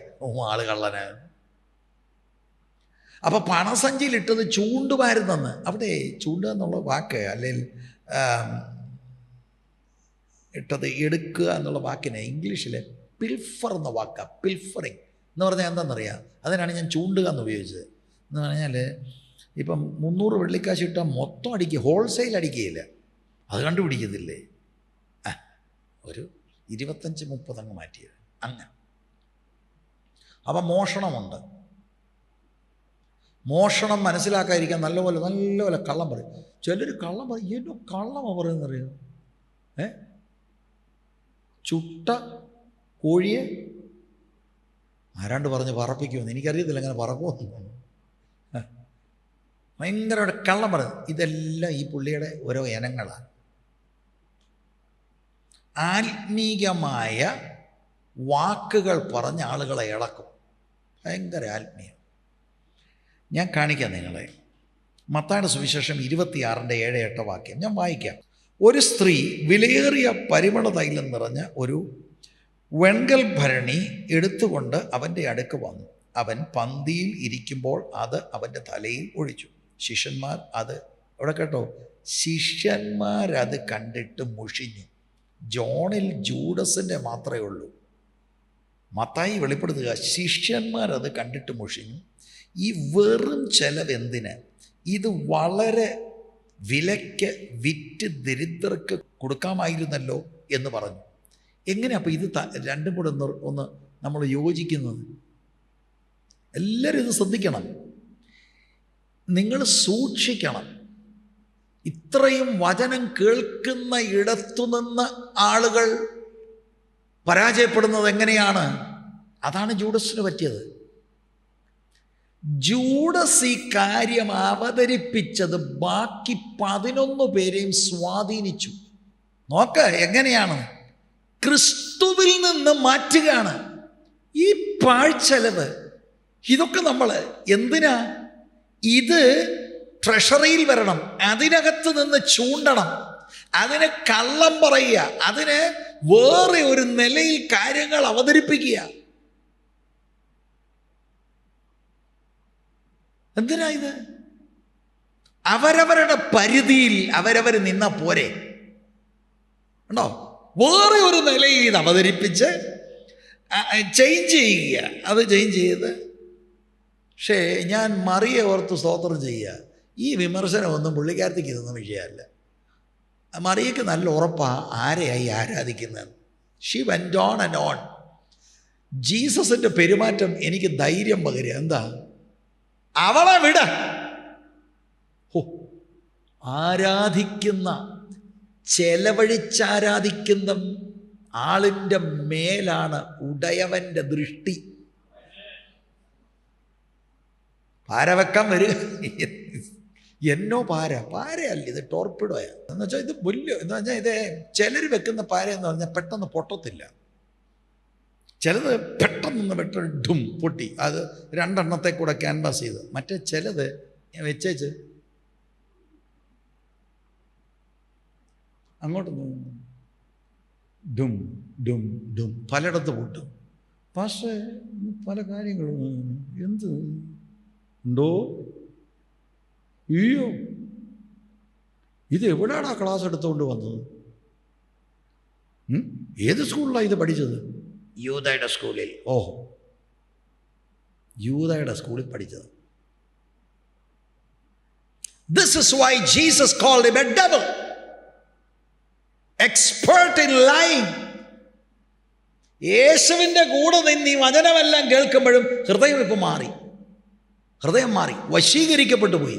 ആള് കള്ളനാണ്. അപ്പം പണസഞ്ചിയിലിട്ടത് ചൂണ്ടുമായിരുന്നെന്ന്. അവിടെ ചൂണ്ടുക എന്നുള്ള വാക്ക്, അല്ലെങ്കിൽ ഇട്ടത് എടുക്കുക എന്നുള്ള വാക്കിന് ഇംഗ്ലീഷിൽ പിൽഫർ എന്ന വാക്കാണ്. പിൽഫറിങ് എന്ന് പറഞ്ഞാൽ എന്താണെന്നറിയാം? അതിനാണ് ഞാൻ ചൂണ്ടുക എന്ന് ഉപയോഗിച്ചത്. എന്ന് പറഞ്ഞാൽ ഇപ്പം 300 വെള്ളിക്കാശ് ഇട്ടാൽ മൊത്തം അടിക്കുക, ഹോൾസെയിൽ അടിക്കുകയില്ല, അത് കണ്ടുപിടിക്കത്തില്ലേ? ഒരു 25-30 അങ്ങ് മാറ്റിയത് അങ്ങനെ. അപ്പം മോഷണമുണ്ട്. മോഷണം മനസ്സിലാക്കാതിരിക്കാൻ നല്ലപോലെ കള്ളം പറയും. ചിലർ കള്ളം പറയും, എന്നോ കള്ളമാണ് പറയുന്നറിയാം. ചുട്ട കോഴിയെ ആരാണ്ട് പറഞ്ഞ് പറപ്പിക്കുമെന്ന് എനിക്കറിയത്തില്ല, അങ്ങനെ പറക്കുമെന്ന്. ഭയങ്കരമായിട്ട് കള്ളം പറയും. ഇതെല്ലാം ഈ പുള്ളിയുടെ ഓരോ ഇനങ്ങളാണ്. ആത്മീകമായ വാക്കുകൾ പറഞ്ഞ് ആളുകളെ ഇളക്കും. ഭയങ്കര ആത്മീയം. ഞാൻ കാണിക്കാം നിങ്ങളെ. മത്തായിയുടെ സുവിശേഷം 26-7-8 വാക്യം ഞാൻ വായിക്കാം. ഒരു സ്ത്രീ വിലയേറിയ പരിമള തൈലം നിറഞ്ഞ ഒരു വെൺകൽ ഭരണി എടുത്തുകൊണ്ട് അവൻ്റെ അടുക്ക് വന്നു. അവൻ പന്തിയിൽ ഇരിക്കുമ്പോൾ അത് അവൻ്റെ തലയിൽ ഒഴിച്ചു. ശിഷ്യന്മാർ അത്, അവിടെ കേട്ടോ, ശിഷ്യന്മാരത് കണ്ടിട്ട് മുഷിഞ്ഞു. ജോണിൽ ജൂഡസിൻ്റെ മാത്രമേ ഉള്ളൂ. മത്തായി വെളിപ്പെടുത്തുക, ശിഷ്യന്മാരത് കണ്ടിട്ട് മുഷിഞ്ഞു. ഈ വെറും ചെലവ് എന്തിന്? ഇത് വളരെ വിലയ്ക്ക് വിറ്റ് ദരിദ്രർക്ക് കൊടുക്കാമായിരുന്നല്ലോ എന്ന് പറഞ്ഞു. എങ്ങനെ അപ്പം ഇത് രണ്ടും കൂടെ ഒന്ന് നമ്മൾ യോജിക്കുന്നത്? എല്ലാവരും ഇത് ശ്രദ്ധിക്കണം, നിങ്ങൾ സൂക്ഷിക്കണം. ഇത്രയും വചനം കേൾക്കുന്ന ഇടത്തുനിന്ന് ആളുകൾ പരാജയപ്പെടുന്നത് എങ്ങനെയാണ്? അതാണ് ജൂഡസിന് പറ്റിയത്. ജൂഡസ് ഈ കാര്യം അവതരിപ്പിച്ചത് ബാക്കി 11 പേരെയും സ്വാധീനിച്ചു. നോക്ക് എങ്ങനെയാണ്, ക്രിസ്തുവിൽ നിന്ന് മാറ്റുകയാണ് ഈ പാഴ്ചെലവ്. ഇതൊക്കെ നമ്മൾ എന്തിനാ? ഇത് ട്രഷറിയിൽ വരണം, അതിനകത്ത് നിന്ന് ചൂണ്ടണം, അതിന് കള്ളം പറയുക, അതിന് വേറെ ഒരു നിലയിൽ കാര്യങ്ങൾ അവതരിപ്പിക്കുക. എന്തിനാ ഇത്? അവരവരുടെ പരിധിയിൽ അവരവർ നിന്ന പോരെ. ഉണ്ടോ? വേറെ ഒരു നിലയിൽ ഇത് അവതരിപ്പിച്ച് ചേഞ്ച് ചെയ്യുക, അത് ചേഞ്ച് ചെയ്ത്. പക്ഷേ ഞാൻ മറിയെ ഓർത്ത് സ്തോത്രം ചെയ്യുക, ഈ വിമർശനമൊന്നും പുള്ളിക്കാരത്തേക്ക് ഇതൊന്നും വിഷയമല്ല. മറിയയ്ക്ക് നല്ല ഉറപ്പാണ് ആരെയായി ആരാധിക്കുന്നത്. She went on and on. ജീസസിൻ്റെ പെരുമാറ്റം എനിക്ക് ധൈര്യം പകരുക. എന്താ? അവളെ വിട. ആരാധിക്കുന്ന, ചെലവഴിച്ചാരാധിക്കുന്ന ആളിൻ്റെ മേലാണ് ഉടയവൻ്റെ ദൃഷ്ടി. പാര വെക്കാൻ വരിക. എന്നോ പാരയല്ല, ഇത് ടോർപ്പിഡോയാ. എന്ന് വെച്ചാൽ ഇത് വലിയ, എന്ന് വെച്ചാൽ ഇത് ചിലർ വെക്കുന്ന പാര എന്ന് പറഞ്ഞാൽ പെട്ടെന്ന് പൊട്ടത്തില്ല. ചിലത് പെട്ടെന്ന് ഡും പൊട്ടി, അത് രണ്ടെണ്ണത്തെ കൂടെ ക്യാൻവാസ് ചെയ്ത്. മറ്റേ ചിലത് വെച്ചേച്ച് അങ്ങോട്ട് ഡും ഡും ഡും പലയിടത്ത് പൊട്ടും. പക്ഷേ പല കാര്യങ്ങളും എന്ത് ഉണ്ടോ, അയ്യോ ഇത് എവിടെയാണ് ക്ലാസ് എടുത്തുകൊണ്ട് വന്നത്? ഏത് സ്കൂളിലാണ് ഇത് പഠിച്ചത്? യൂദയുടെ സ്കൂളിൽ. ഓഹോ, യൂദയുടെ സ്കൂളിൽ പഠിച്ചത്. This is why Jesus called him a devil, expert in lying. യേശുവിൻ്റെ കൂടെ നിന്ന് ഈ വചനമെല്ലാം കേൾക്കുമ്പോഴും ഹൃദയം ഇപ്പം മാറി, ഹൃദയം മാറി, വശീകരിക്കപ്പെട്ടു പോയി.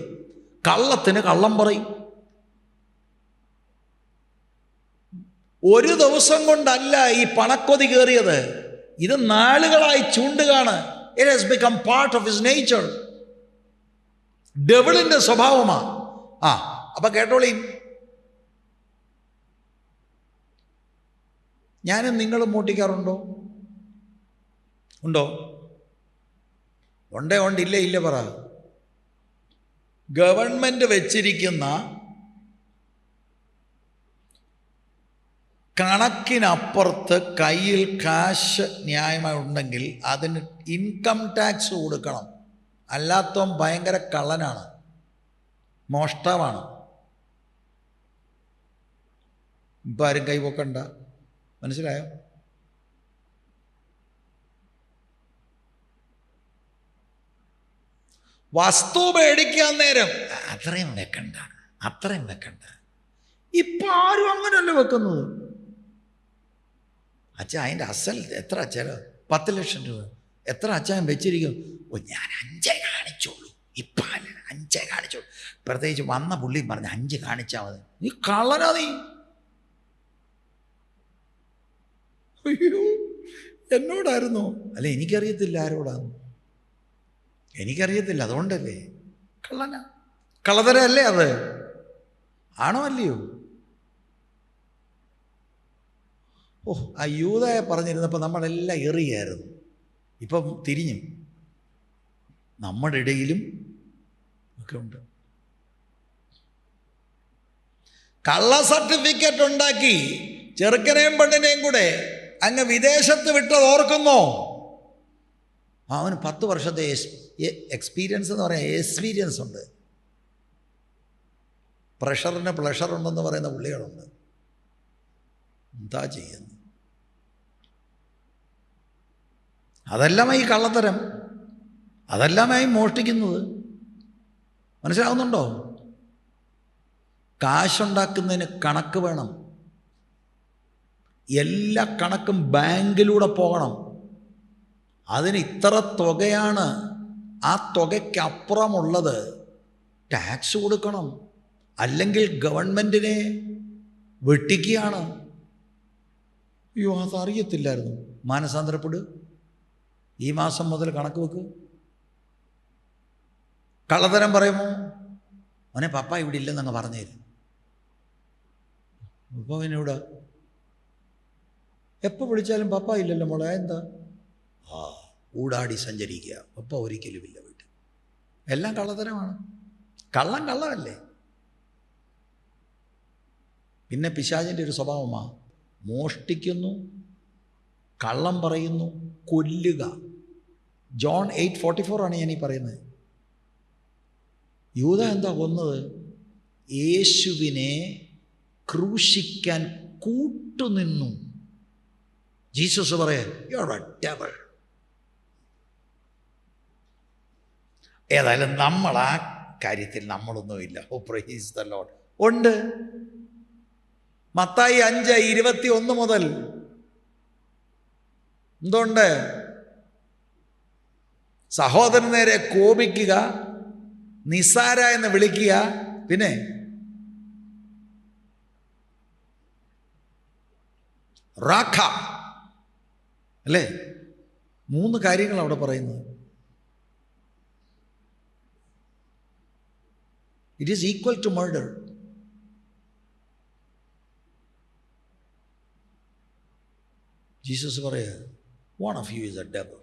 കള്ളത്തിന് കള്ളം പറയും. ഒരു ദിവസം കൊണ്ടല്ല ഈ പണക്കൊതി കയറിയത്, ഇത് നാളുകളായി ചൂണ്ടുകയാണ്. It has become part of his nature. ഡെവിളിൻ്റെ സ്വഭാവമാ. അപ്പൊ കേട്ടോളീ, ഞാനും നിങ്ങളും മോട്ടിക്കാറുണ്ടോ? ഉണ്ടോ? ഉണ്ട്, ഇല്ല പറ. ഗവൺമെൻറ് വെച്ചിരിക്കുന്ന കണക്കിനപ്പുറത്ത് കയ്യിൽ കാശ് ന്യായമായി ഉണ്ടെങ്കിൽ അതിന് ഇൻകം ടാക്സ് കൊടുക്കണം. അല്ലാത്തവൻ ഭയങ്കര കള്ളനാണ്, മോഷ്ടാവാണ്. ഇപ്പം ആരും കൈവക്കണ്ട, മനസ്സിലായോ? വസ്തു മേടിക്കാൻ നേരം അത്രയും വെക്കണ്ട. ഇപ്പം ആരും അങ്ങനെയല്ല വെക്കുന്നത്. അച്ഛാ അതിൻ്റെ അസൽ എത്ര? ചില 10 ലക്ഷം രൂപ. എത്ര അച്ഛൻ വെച്ചിരിക്കും? ഞാൻ 5 കാണിച്ചോളൂ. ഇപ്പം 5 കാണിച്ചോളൂ. പ്രത്യേകിച്ച് വന്ന പുള്ളി പറഞ്ഞ് 5 കാണിച്ചാൽ മതി. നീ കള്ളനാ നീ. അയ്യോ, എന്നോടായിരുന്നോ? അല്ല, എനിക്കറിയത്തില്ല ആരോടാന്ന്. എനിക്കറിയത്തില്ല, അതുകൊണ്ടല്ലേ. കള്ളനാ, കള്ളതരല്ലേ അത്? ആണോ അല്ലയോ? ആ യൂദയെ പറഞ്ഞിരുന്നപ്പോൾ നമ്മളെല്ലാം എറിയായിരുന്നു. ഇപ്പം തിരിഞ്ഞു, നമ്മുടെ ഇടയിലും ഒക്കെ ഉണ്ട്. കള്ള സർട്ടിഫിക്കറ്റ് ഉണ്ടാക്കി ചെറുക്കനെയും പെണ്ണിനെയും കൂടെ അങ്ങ് വിദേശത്ത് വിട്ടത് ഓർക്കുന്നോ? അവന് 10 വർഷത്തെ എക്സ്പീരിയൻസ് എന്ന് പറയാം, എക്സ്പീരിയൻസ് ഉണ്ട്. പ്രഷറിന് പ്ലഷർ ഉണ്ടെന്ന് പറയുന്ന പുള്ളികളുണ്ട്. എന്താ ചെയ്യുന്നത്? അതെല്ലാമായി കള്ളത്തരം, അതെല്ലാമായി മോഷ്ടിക്കുന്നത്. മനസ്സിലാവുന്നുണ്ടോ? കാശുണ്ടാക്കുന്നതിന് കണക്ക് വേണം. എല്ലാ കണക്കും ബാങ്കിലൂടെ പോകണം. അതിന് ഇത്ര തുകയാണ്, ആ തുകയ്ക്കപ്പുറമുള്ളത് ടാക്സ് കൊടുക്കണം, അല്ലെങ്കിൽ ഗവൺമെൻറ്റിനെ വെട്ടിക്കുകയാണ്. അയ്യോ, അതറിയത്തില്ലായിരുന്നു. മാനസാന്തരപ്പെടുക. ഈ മാസം മുതൽ കണക്ക് വെക്ക്. കള്ളത്തരം പറയുമോ? അവനെ പപ്പ ഇവിടെ ഇല്ലെന്നങ്ങ് പറഞ്ഞുതരും. പപ്പ അവനിവിടെ എപ്പോൾ വിളിച്ചാലും പപ്പ ഇല്ലല്ലോ മോളെ, എന്താ? ഊടാടി സഞ്ചരിക്കുക. പപ്പ ഒരിക്കലും ഇല്ല വീട്ടിൽ. എല്ലാം കള്ളത്തരമാണ്. കള്ളമല്ലേ. പിന്നെ പിശാചിൻ്റെ ഒരു സ്വഭാവമാണ്, മോഷ്ടിക്കുന്നു, കള്ളം പറയുന്നു, കൊല്ലുക. ജോൺ 8:44 ആണ് ഞാനീ പറയുന്നത്. യൂദ എന്താ കൊന്നത്? യേശുവിനെ ക്രൂശിക്കാൻ കൂട്ടുനിന്നു. ജീസസ് പറയാ, യു ആർ എ ഡെവിൾ. ഏതായാലും നമ്മൾ ആ കാര്യത്തിൽ നമ്മളൊന്നുമില്ല. ഓ പ്രൈസ് ദ ലോർഡ്. ഉണ്ട്. മത്തായി 5:21 മുതൽ എന്തുണ്ട്? സഹോദരൻ നേരെ കോപിക്കുക, നിസാര എന്ന് വിളിക്കുക, പിന്നെ റാഖ, അല്ലേ? 3 കാര്യങ്ങൾ അവിടെ പറയുന്നത്. It is equal to murder. Jesus പറയുക, one of you is a devil.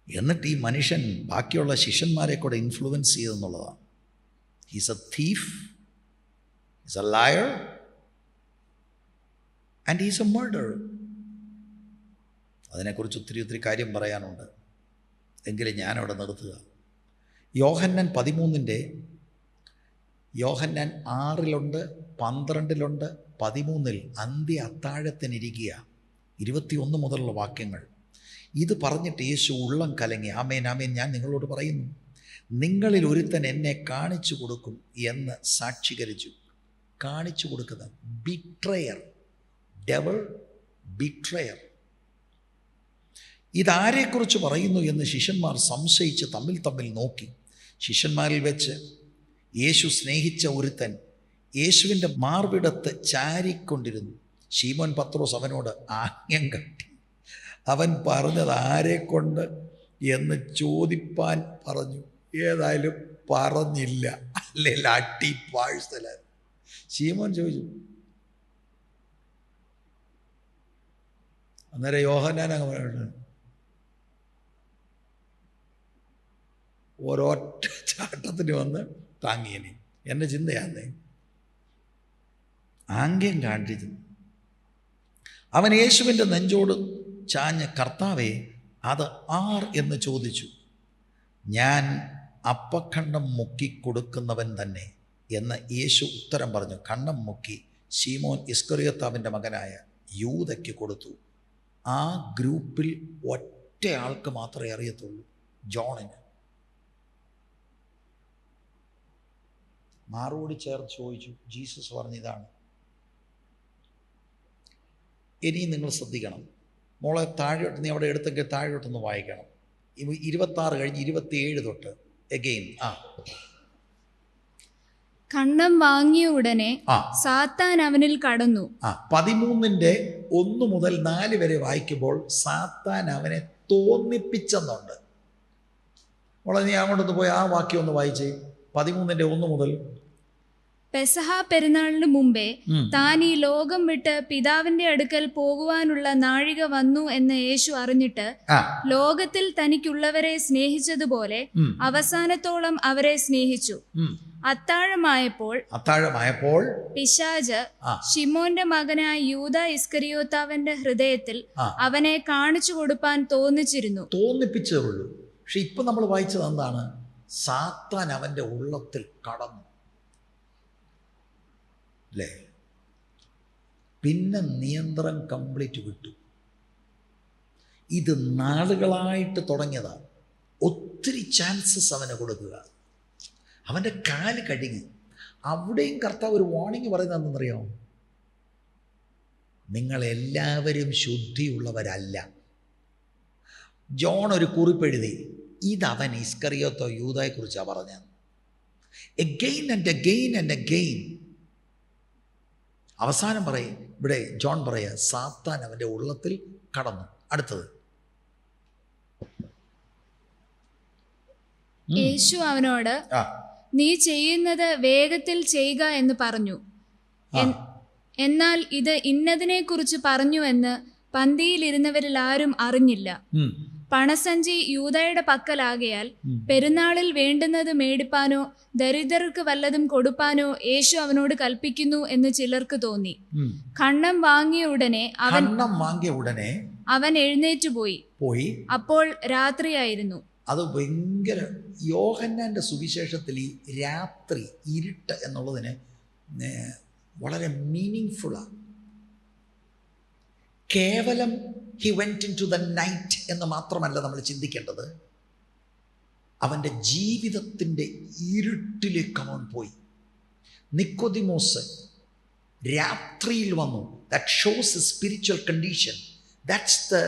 എന്നിട്ട് ഈ മനുഷ്യൻ ബാക്കിയുള്ള ശിഷ്യന്മാരെ കൂടെ ഇൻഫ്ലുവൻസ് ചെയ്തെന്നുള്ളതാണ്. He's a thief, he's a liar and he's a murderer. അതിനെക്കുറിച്ച് ഒത്തിരി കാര്യം പറയാനുണ്ട്, എങ്കിലും ഞാനവിടെ നിർത്തുക. യോഹന്നാൻ 13 യോഹന്നാൻ 6 12 13 അന്ത്യ അത്താഴത്തിനിരിക്കുക. 21 മുതലുള്ള വാക്യങ്ങൾ. ഇത് പറഞ്ഞിട്ട് യേശു ഉള്ളം കലങ്ങി, ആമേൻ ആമേൻ ഞാൻ നിങ്ങളോട് പറയുന്നു, നിങ്ങളിൽ ഒരുത്തൻ എന്നെ കാണിച്ചു കൊടുക്കും എന്ന് സാക്ഷീകരിച്ചു. കാണിച്ചു കൊടുക്കുക, ബിട്രയർ, ഡെവിൾ ബിട്രയർ. ഇതാരെക്കുറിച്ച് പറയുന്നു എന്ന് ശിഷ്യന്മാർ സംശയിച്ച് തമ്മിൽ നോക്കി. ശിഷ്യന്മാരിൽ വെച്ച് യേശു സ്നേഹിച്ച ഒരുത്തൻ യേശുവിൻ്റെ മാർവിടത്ത് ചാരിക്കൊണ്ടിരുന്നു. ശീമോൻ പത്രോസ് അവനോട് ആംഗ്യം കാട്ടി. അവൻ പറഞ്ഞത് ആരെക്കൊണ്ട് എന്ന് ചോദിപ്പാൻ പറഞ്ഞു. ഏതായാലും പറഞ്ഞില്ല, അല്ലെങ്കിൽ അട്ടി പാഴ്സല. ശീമോൻ ചോദിച്ചു. അന്നേരം യോഹന്നാൻ അങ്ങ് പറയുന്നത്, ഒരൊറ്റ ചാട്ടത്തിന് വന്ന് താങ്ങിയനെ. എൻ്റെ ചിന്തയാന്നേ, ആംഗ്യം കാണിച്ചു. അവൻ യേശുവിൻ്റെ നെഞ്ചോട് ചാഞ്ഞ്, കർത്താവേ അത് ആർ എന്ന് ചോദിച്ചു. ഞാൻ അപ്പക്കണ്ണം മുക്കി കൊടുക്കുന്നവൻ തന്നെ എന്ന് യേശു ഉത്തരം പറഞ്ഞു. കണ്ണം മുക്കി ശീമോൻ ഇസ്കറിയോത്താവിൻ്റെ മകനായ യൂദയ്ക്ക് കൊടുത്തു. ആ ഗ്രൂപ്പിൽ ഒറ്റ ആൾക്ക് മാത്രമേ അറിയത്തുള്ളൂ, ജോണിന്. മാറോടി ചേർത്ത് ചോദിച്ചു. ജീസസ് പറഞ്ഞതാണ്. ഇനി നിങ്ങൾ ശ്രദ്ധിക്കണം മോളെ, താഴോട്ട് നീ അവിടെ എടുത്തെങ്കിൽ താഴോട്ടൊന്ന് വായിക്കണം. 26 കഴിഞ്ഞ് 27 തൊട്ട് എഗെയിൻ. കണ്ണം വാങ്ങിയ ഉടനെ സാത്താൻ അവനിൽ കടന്നു. 13 മുതൽ 4 വരെ വായിക്കുമ്പോൾ സാത്താൻ അവനെ തോന്നിപ്പിച്ചെന്നുണ്ട്. മോളെ നീ അങ്ങോട്ടൊന്ന് പോയി ആ വാക്യം ഒന്ന് വായിച്ചേ. 13 മുതൽ. പെസഹ പെരുന്നാളിന് മുമ്പേ താൻ ഈ ലോകം വിട്ട് പിതാവിന്റെ അടുക്കൽ പോകുവാനുള്ള നാഴിക വന്നു എന്ന് യേശു അറിഞ്ഞിട്ട് ലോകത്തിൽ തനിക്കുള്ളവരെ സ്നേഹിച്ചതുപോലെ അവസാനത്തോളം അവരെ സ്നേഹിച്ചു. അത്താഴമായപ്പോൾ പിശാച് ശിമോന്റെ മകനായ യൂദ ഇസ്കറിയോത്താവിന്റെ ഹൃദയത്തിൽ അവനെ കാണിച്ചു കൊടുപ്പാൻ തോന്നിപ്പിച്ചേ ഉള്ളൂ. പക്ഷെ ഇപ്പൊ നമ്മൾ വായിച്ചത് എന്താണ്? സാത്താൻ അവന്റെ ഉള്ളത്തിൽ കടന്നു, അല്ലേ? പിന്നെ നിയന്ത്രണം കംപ്ലീറ്റ് വിട്ടു. ഇത് നാളുകളായിട്ട് തുടങ്ങിയതാണ്. ഒത്തിരി ചാൻസസ് അവന് കൊടുക്കുക. അവൻ്റെ കാല് കഴുകി. അവിടെയും കർത്താവ് ഒരു വാർണിംഗ് പറയുന്നത് എന്തെന്നറിയാമോ? നിങ്ങളെല്ലാവരും ശുദ്ധിയുള്ളവരല്ല. ജോൺ ഒരു കുറിപ്പെഴുതി, ഇതവൻ ഇസ്കറിയോത്തോ യൂദയെക്കുറിച്ചാണ് പറഞ്ഞത്. Again and again and again. അവസാനം പറയും, ഇവിടെ ജോൺ പറയുക, സാത്താൻ അവൻ്റെ ഉള്ളത്തിൽ കടന്നു. അടുത്തത്, യേശു അവനോട് നീ ചെയ്യുന്നത് വേഗത്തിൽ ചെയ്യുക എന്ന് പറഞ്ഞു. എന്നാൽ ഇത് ഇന്നതിനെ കുറിച്ച് പറഞ്ഞു എന്ന് പന്തിയിലിരുന്നവരിൽ ആരും അറിഞ്ഞില്ല. പണസഞ്ചി യൂദയുടെ പക്കലാകയാൽ പെരുന്നാളിൽ വേണ്ടുന്നത് മേടിപ്പാനോ ദരിദ്രർക്ക് വല്ലതും കൊടുപ്പാനോ യേശു അവനോട് കൽപ്പിക്കുന്നു എന്ന് ചിലർക്ക് തോന്നി. കണ്ണം വാങ്ങിയ ഉടനെ അവൻ എഴുന്നേറ്റു പോയി. അപ്പോൾ രാത്രിയായിരുന്നു. അത് ഭയങ്കര, യോഹന്നാൻ്റെ സുവിശേഷത്തിൽ ഈ രാത്രി ഇരുട്ട് എന്നുള്ളതിന് വളരെ മീനിങ് കേവലം he went into the night എന്ന് മാത്രമല്ല നമ്മൾ ചിന്തിക്കേണ്ടത്. അവൻ്റെ ജീവിതത്തിൻ്റെ ഇരുട്ടിലേക്ക് അവൻ പോയി. നിക്കോദിമോസ് രാത്രിയിൽ വന്നു. That shows A spiritual condition. That's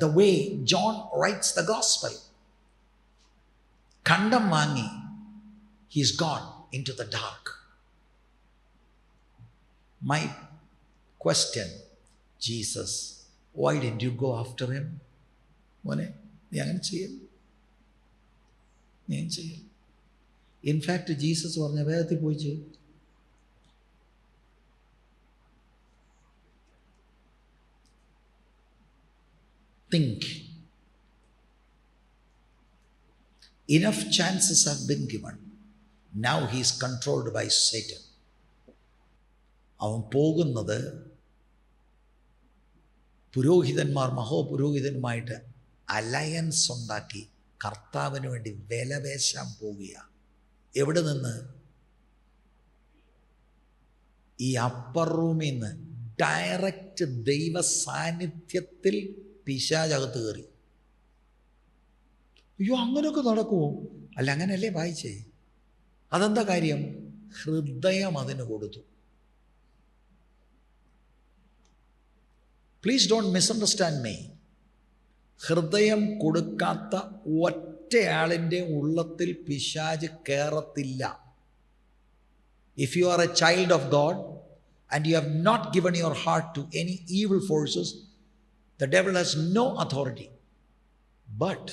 the way John writes the gospel. കണ്ടം വാങ്ങി, he's gone into the dark. My question, Jesus, why didn't you go after him? മോനെ, നീ അങ്ങനെ ചെയ്യരുത്. ഇൻഫാക്ട് ജീസസ് പറഞ്ഞ വേദത്തിൽ പോയി ചെയ്യും. Think. Enough chances have been given. Now he is controlled by Satan. അവൻ പോകുന്നത് പുരോഹിതന്മാർ, മഹോപുരോഹിതന്മായിട്ട് അലയൻസ് ഉണ്ടാക്കി കർത്താവിന് വേണ്ടി വിലപേശാൻ പോകുകയാണ്. എവിടെ നിന്ന്? ഈ അപ്പർ റൂമിൽ നിന്ന് ഡയറക്റ്റ് ദൈവ സാന്നിധ്യത്തിൽ പിശാചകത്ത് കയറി. അയ്യോ, അങ്ങനെയൊക്കെ നടക്കുമോ? അല്ല, അങ്ങനെയല്ലേ വായിച്ചേ. അതെന്താ കാര്യം? ഹൃദയം അതിന് കൊടുത്തു. Please don't misunderstand me. ഹൃദയം കൊടുക്കാത്ത ഒറ്റയാളിൻ്റെ ഉള്ളത്തിൽ പിശാച് കയറത്തില്ല. If you are a child of God and you have not given your heart to any evil forces, the devil has no authority. But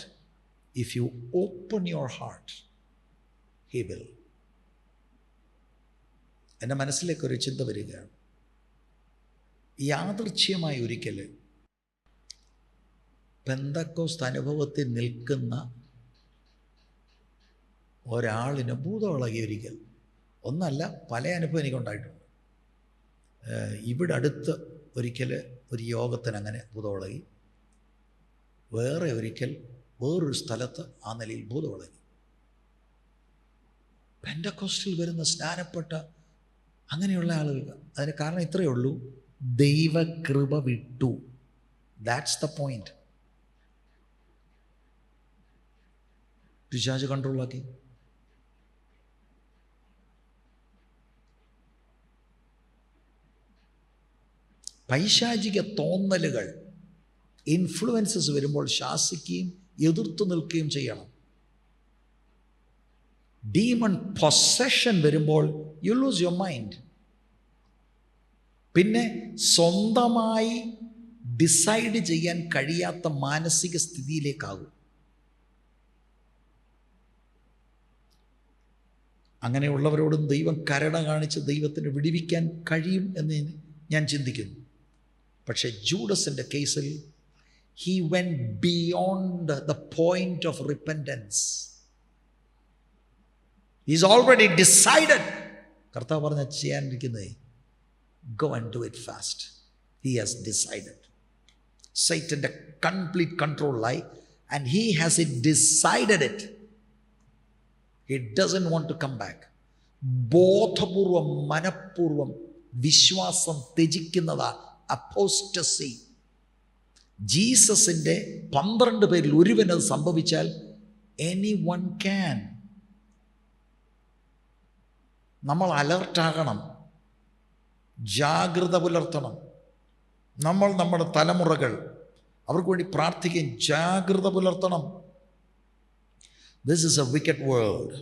if you open your heart, he will. എൻ്റെ മനസ്സിലേക്കൊരു ചിന്ത വരികയാണ്. യാദൃച്ഛ്യമായി ഒരിക്കൽ പെന്തക്കോസ്ത് അനുഭവത്തിൽ നിൽക്കുന്ന ഒരാളിന് ഭൂതമിളകി. ഒരിക്കൽ ഒന്നല്ല, പല അനുഭവം എനിക്കുണ്ടായിട്ടുണ്ട്. ഇവിടെ അടുത്ത് ഒരിക്കൽ ഒരു യോഗത്തിന് അങ്ങനെ ഭൂതമിളകി. വേറെ ഒരിക്കൽ വേറൊരു സ്ഥലത്ത് ആ നിലയിൽ ഭൂതമിളകി. പെന്തക്കോസ്റ്റിൽ വരുന്ന സ്നാനപ്പെട്ട അങ്ങനെയുള്ള ആളുകൾക്ക് അതിന് കാരണം ഇത്രയേ ഉള്ളൂ: ദൈവകൃപ വിട്ടു. That's the point. പിശാച് കൺട്രോളാക്കി. പൈശാചിക തോന്നലുകൾ, ഇൻഫ്ലുവൻസസ് വരുമ്പോൾ ശാസിക്കുകയും എതിർത്തു നിൽക്കുകയും ചെയ്യണം. ഡീമൺ പൊസഷൻ വരുമ്പോൾ യു ലൂസ് യുവർ മൈൻഡ്. പിന്നെ സ്വന്തമായി ഡിസൈഡ് ചെയ്യാൻ കഴിയാത്ത മാനസിക സ്ഥിതിയിലേക്കാകും. അങ്ങനെയുള്ളവരോടും ദൈവം കരുണ കാണിച്ച് ദൈവത്തിന് വിടുവിക്കാൻ കഴിയും എന്ന് ഞാൻ ചിന്തിക്കുന്നു. പക്ഷേ ജൂഡസിൻ്റെ കേസിൽ he went beyond the point of repentance. He's already decided. കർത്താവ് പറഞ്ഞ ചെയ്യാനിരിക്കുന്നത് go and do it fast. He has decided. Satan's complete control lie, and he has decided it. He doesn't want to come back. ബോധപൂർവം മനഃപൂർവം വിശ്വാസം ത്യജിക്കുന്നതാ apostasy. ജീസസിൻ്റെ 12 പേരിൽ ഒരുവനത് സംഭവിച്ചാൽ anyone can. നമ്മൾ അലർട്ടാകണം, ജാഗ്രത പുലർത്തണം. നമ്മൾ നമ്മുടെ തലമുറകൾ അവർക്ക് വേണ്ടി പ്രാർത്ഥിക്കുകയും ജാഗ്രത പുലർത്തണം. This is a wicked world.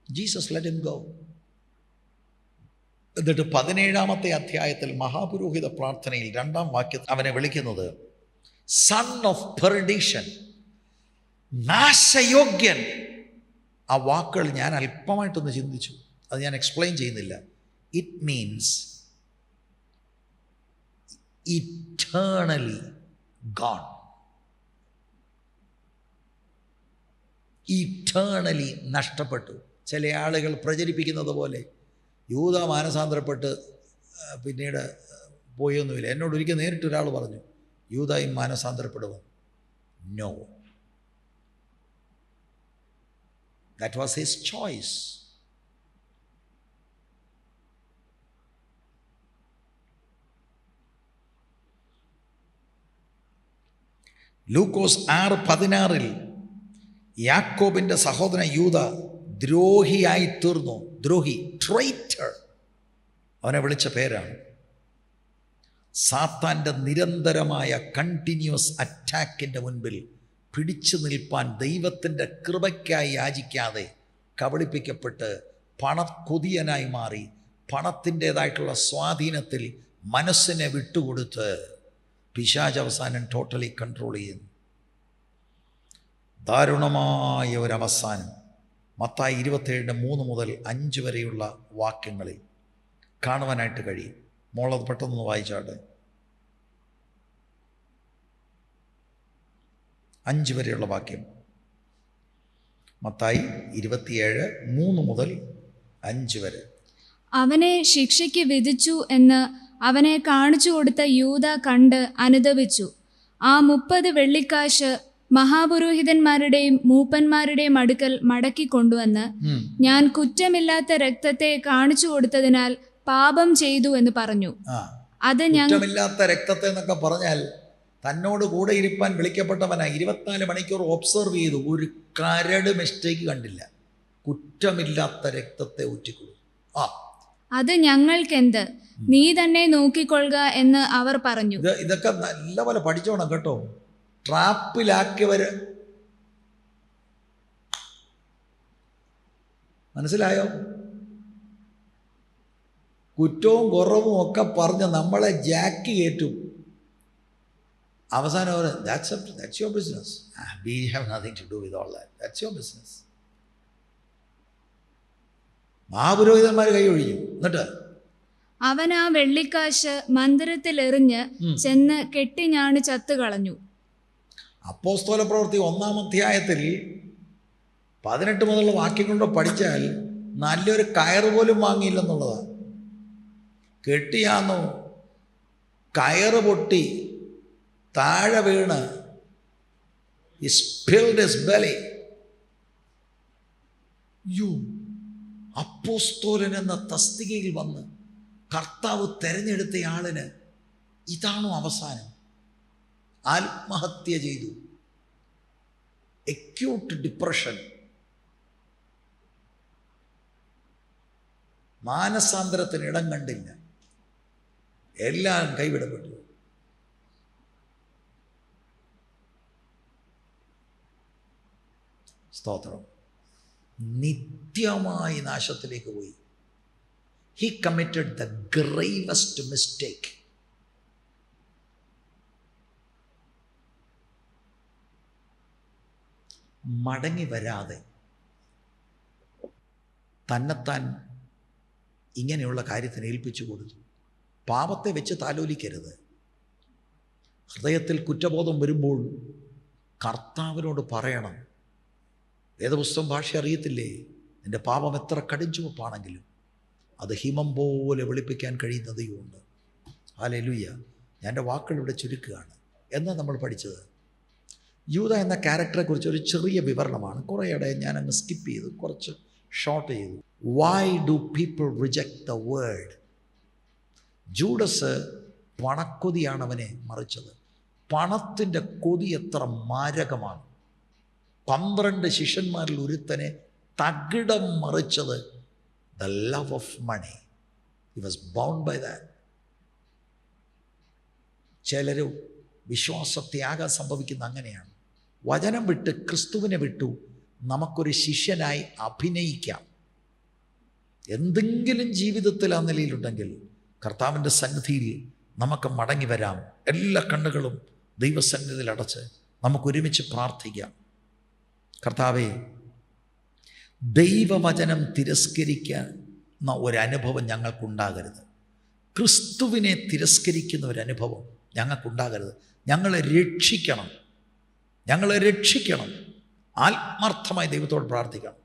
Jesus let him go. എന്നിട്ട് 17-ാമത്തെ അധ്യായത്തിൽ മഹാപുരോഹിത പ്രാർത്ഥനയിൽ 2-ാം വാക്യത്തിൽ അവനെ വിളിക്കുന്നത് സൺ ഓഫ് പെർഡിഷൻ, നാശയോഗ്യൻ. ആ വാക്കുകൾ ഞാൻ അല്പമായിട്ടൊന്ന് ചിന്തിച്ചു, അത് ഞാൻ എക്സ്പ്ലെയിൻ ചെയ്യുന്നില്ല. It means eternally gone, eternally നഷ്ടപ്പെട്ടു. ചില ആളുകൾ പ്രചരിപ്പിക്കുന്നത് പോലെ യൂദാ മാനസാന്തരപ്പെട്ട് പിന്നീട് പോയൊന്നുമില്ല. എന്നോട് ഒരിക്കൽ നേരിട്ട് ഒരാൾ പറഞ്ഞു, യൂദായും മാനസാന്തരപ്പെടുമോ? No. That was his choice. ലൂക്കോസ് 6:16 യാക്കോബിൻ്റെ സഹോദരൻ യൂദ ദ്രോഹിയായി തീർന്നു. ദ്രോഹി, ട്രൈറ്റർ, അവനെ വിളിച്ച പേരാണ്. സാത്താൻ്റെ നിരന്തരമായ കണ്ടിന്യൂസ് അറ്റാക്കിൻ്റെ മുൻപിൽ പിടിച്ചു നിൽപ്പാൻ ദൈവത്തിൻ്റെ കൃപയ്ക്കായി യാചിക്കാതെ കബളിപ്പിക്കപ്പെട്ട് പണക്കൊതിയനായി മാറി പണത്തിൻ്റേതായിട്ടുള്ള സ്വാധീനത്തിൽ മനസ്സിനെ വിട്ടുകൊടുത്ത് പിശാച് അവസാനം ടോട്ടലി കൺട്രോൾ ചെയ്യുന്നു. ദാരുണമായ ഒരവസാനം മത്തായി 27:3-5 വരെയുള്ള വാക്യങ്ങളിൽ കാണുവാനായിട്ട് കഴിയും. മോളത് പെട്ടെന്ന് വായിച്ചാട്ടെ. 5 വരെയുള്ള വാക്യം. മത്തായി 27:3-5 വരെ. അവനെ ശിക്ഷയ്ക്ക് വിധിച്ചു എന്ന് അവനെ കാണിച്ചു കൊടുത്ത യൂദ കണ്ട് അനുതപിച്ചു. ആ 30 വെള്ളിക്കാശ് മഹാപുരോഹിതന്മാരുടെയും മൂപ്പന്മാരുടെയും അടുക്കൽ മടക്കി കൊണ്ടുവന്ന്, ഞാൻ കുറ്റമില്ലാത്ത രക്തത്തെ കാണിച്ചു കൊടുത്തതിനാൽ പാപം ചെയ്തു എന്ന് പറഞ്ഞു. അത് കുറ്റമില്ലാത്ത രക്തത്തെ എന്നൊക്കെ പറഞ്ഞാൽ തന്നോട് കൂടെ ഇരിപ്പാൻ വിളിക്കപ്പെട്ടവനാ 24 മണിക്കൂർ ഒബ്സർവ് ചെയ്തു, ഒരു കരട് മിസ്റ്റേക്ക് കണ്ടില്ല. കുറ്റമില്ലാത്ത രക്തത്തെ ഊറ്റിക്കൊടുത്തു. അത് ഞങ്ങൾക്കെന്ത്, നീ തന്നെ നോക്കിക്കൊള്ളുക എന്ന് അവർ പറഞ്ഞു. ഇതൊക്കെ നല്ലപോലെ പഠിച്ചോണം കേട്ടോ. ട്രാപ്പിലാക്കിയവര്, മനസ്സിലായോ? കുറ്റവും കുറവും ഒക്കെ പറഞ്ഞ് നമ്മളെ ജാക്കി കയറ്റും. അവസാനം അവർ that's your business. We have nothing to do with all that. That's your business. മഹാപുരോഹിതന്മാർ കൈ ഒഴിഞ്ഞു. എന്നിട്ട് അവൻ ആ വെള്ളിക്കാശ് മന്ദിരത്തിൽ എറിഞ്ഞ് ചെന്ന് കെട്ടിഞ്ഞാണ് ചത്തുകളഞ്ഞു. അപ്പോസ്തല പ്രവൃത്തി 1-ാം അധ്യായത്തിൽ 18 മുതലുള്ള വാക്യം കൊണ്ട് പഠിച്ചാൽ നല്ലൊരു കയറ് പോലും വാങ്ങിയില്ലെന്നുള്ളതാണ്. കെട്ടിയാന്നു, കയറ് പൊട്ടി താഴെ വീണ് he spilled his belly. അപ്പോസ്തലൻ എന്ന തസ്തികയിൽ വന്ന് കർത്താവ് തെരഞ്ഞെടുത്ത ആളിന് ഇതാണോ അവസാനം? ആത്മഹത്യ ചെയ്തു. അക്യൂട്ട് ഡിപ്രഷൻ, മാനസാന്തരത്തിന് ഇടം കണ്ടില്ല, എല്ലാം കൈവിടപ്പെട്ടു. സ്തോത്രം. നിത്യമായി നാശത്തിലേക്ക് പോയി. He committed the gravest mistake. മടങ്ങി വരാതെ തന്നെത്താൻ ഇങ്ങനെയുള്ള കാര്യത്തിന് ഏൽപ്പിച്ചു കൊടുത്തു. പാപത്തെ വെച്ച് താലോലിക്കരുത്. ഹൃദയത്തിൽ കുറ്റബോധം വരുമ്പോൾ കർത്താവിനോട് പറയണം. വേദപുസ്തകം ഭാഷ അറിയത്തില്ലേ? നിൻ്റെ പാപം എത്ര കടുംചുവപ്പാണെങ്കിലും അത് ഹിമം പോലെ വെളുപ്പിക്കാൻ കഴിയുന്ന ദൈവമുണ്ട്. ഹല്ലേലൂയ. ഞാൻ എൻ്റെ വാക്കുകൾ ഇവിടെ ചുരുക്കുകയാണ്. എന്നാ നമ്മൾ പഠിച്ചത് യൂദ എന്ന ക്യാരക്ടറെ കുറിച്ച് ഒരു ചെറിയ വിവരണമാണ്. കുറേയിടെ ഞാനങ്ങ് സ്കിപ്പ് ചെയ്തു, കുറച്ച് ഷോർട്ട് ചെയ്തു. Why do people reject the word? Judas പണക്കൊതിയാണ് അവനെ മറിച്ചത്. പണത്തിൻ്റെ കൊതി എത്ര മാരകമാണ്. 12 ശിഷ്യന്മാരിൽ ഒരുത്തനെ തകിടം മറിച്ചത് the love of money. He was bound by that. ചിലർ വിശ്വാസത്യാഗം സംഭവിക്കുന്ന അങ്ങനെയാണ്. വചനം വിട്ട് ക്രിസ്തുവിനെ വിട്ടു നമുക്കൊരു ശിഷ്യനായി അഭിനയിക്കാം. എന്തെങ്കിലും ജീവിതത്തിൽ ആ നിലയിലുണ്ടെങ്കിൽ കർത്താവിൻ്റെ സന്നിധിയിൽ നമുക്ക് മടങ്ങി വരാം. എല്ലാ കണ്ണുകളും ദൈവസന്നിധിയിൽ അടച്ച് നമുക്കൊരുമിച്ച് പ്രാർത്ഥിക്കാം. കർത്താവേ, ദൈവവചനം തിരസ്കരിക്കുന്ന ഒരനുഭവം ഞങ്ങൾക്കുണ്ടാകരുത്. ക്രിസ്തുവിനെ തിരസ്കരിക്കുന്ന ഒരനുഭവം ഞങ്ങൾക്കുണ്ടാകരുത്. ഞങ്ങളെ രക്ഷിക്കണം, ഞങ്ങളെ രക്ഷിക്കണം. ആത്മാർത്ഥമായി ദൈവത്തോട് പ്രാർത്ഥിക്കണം.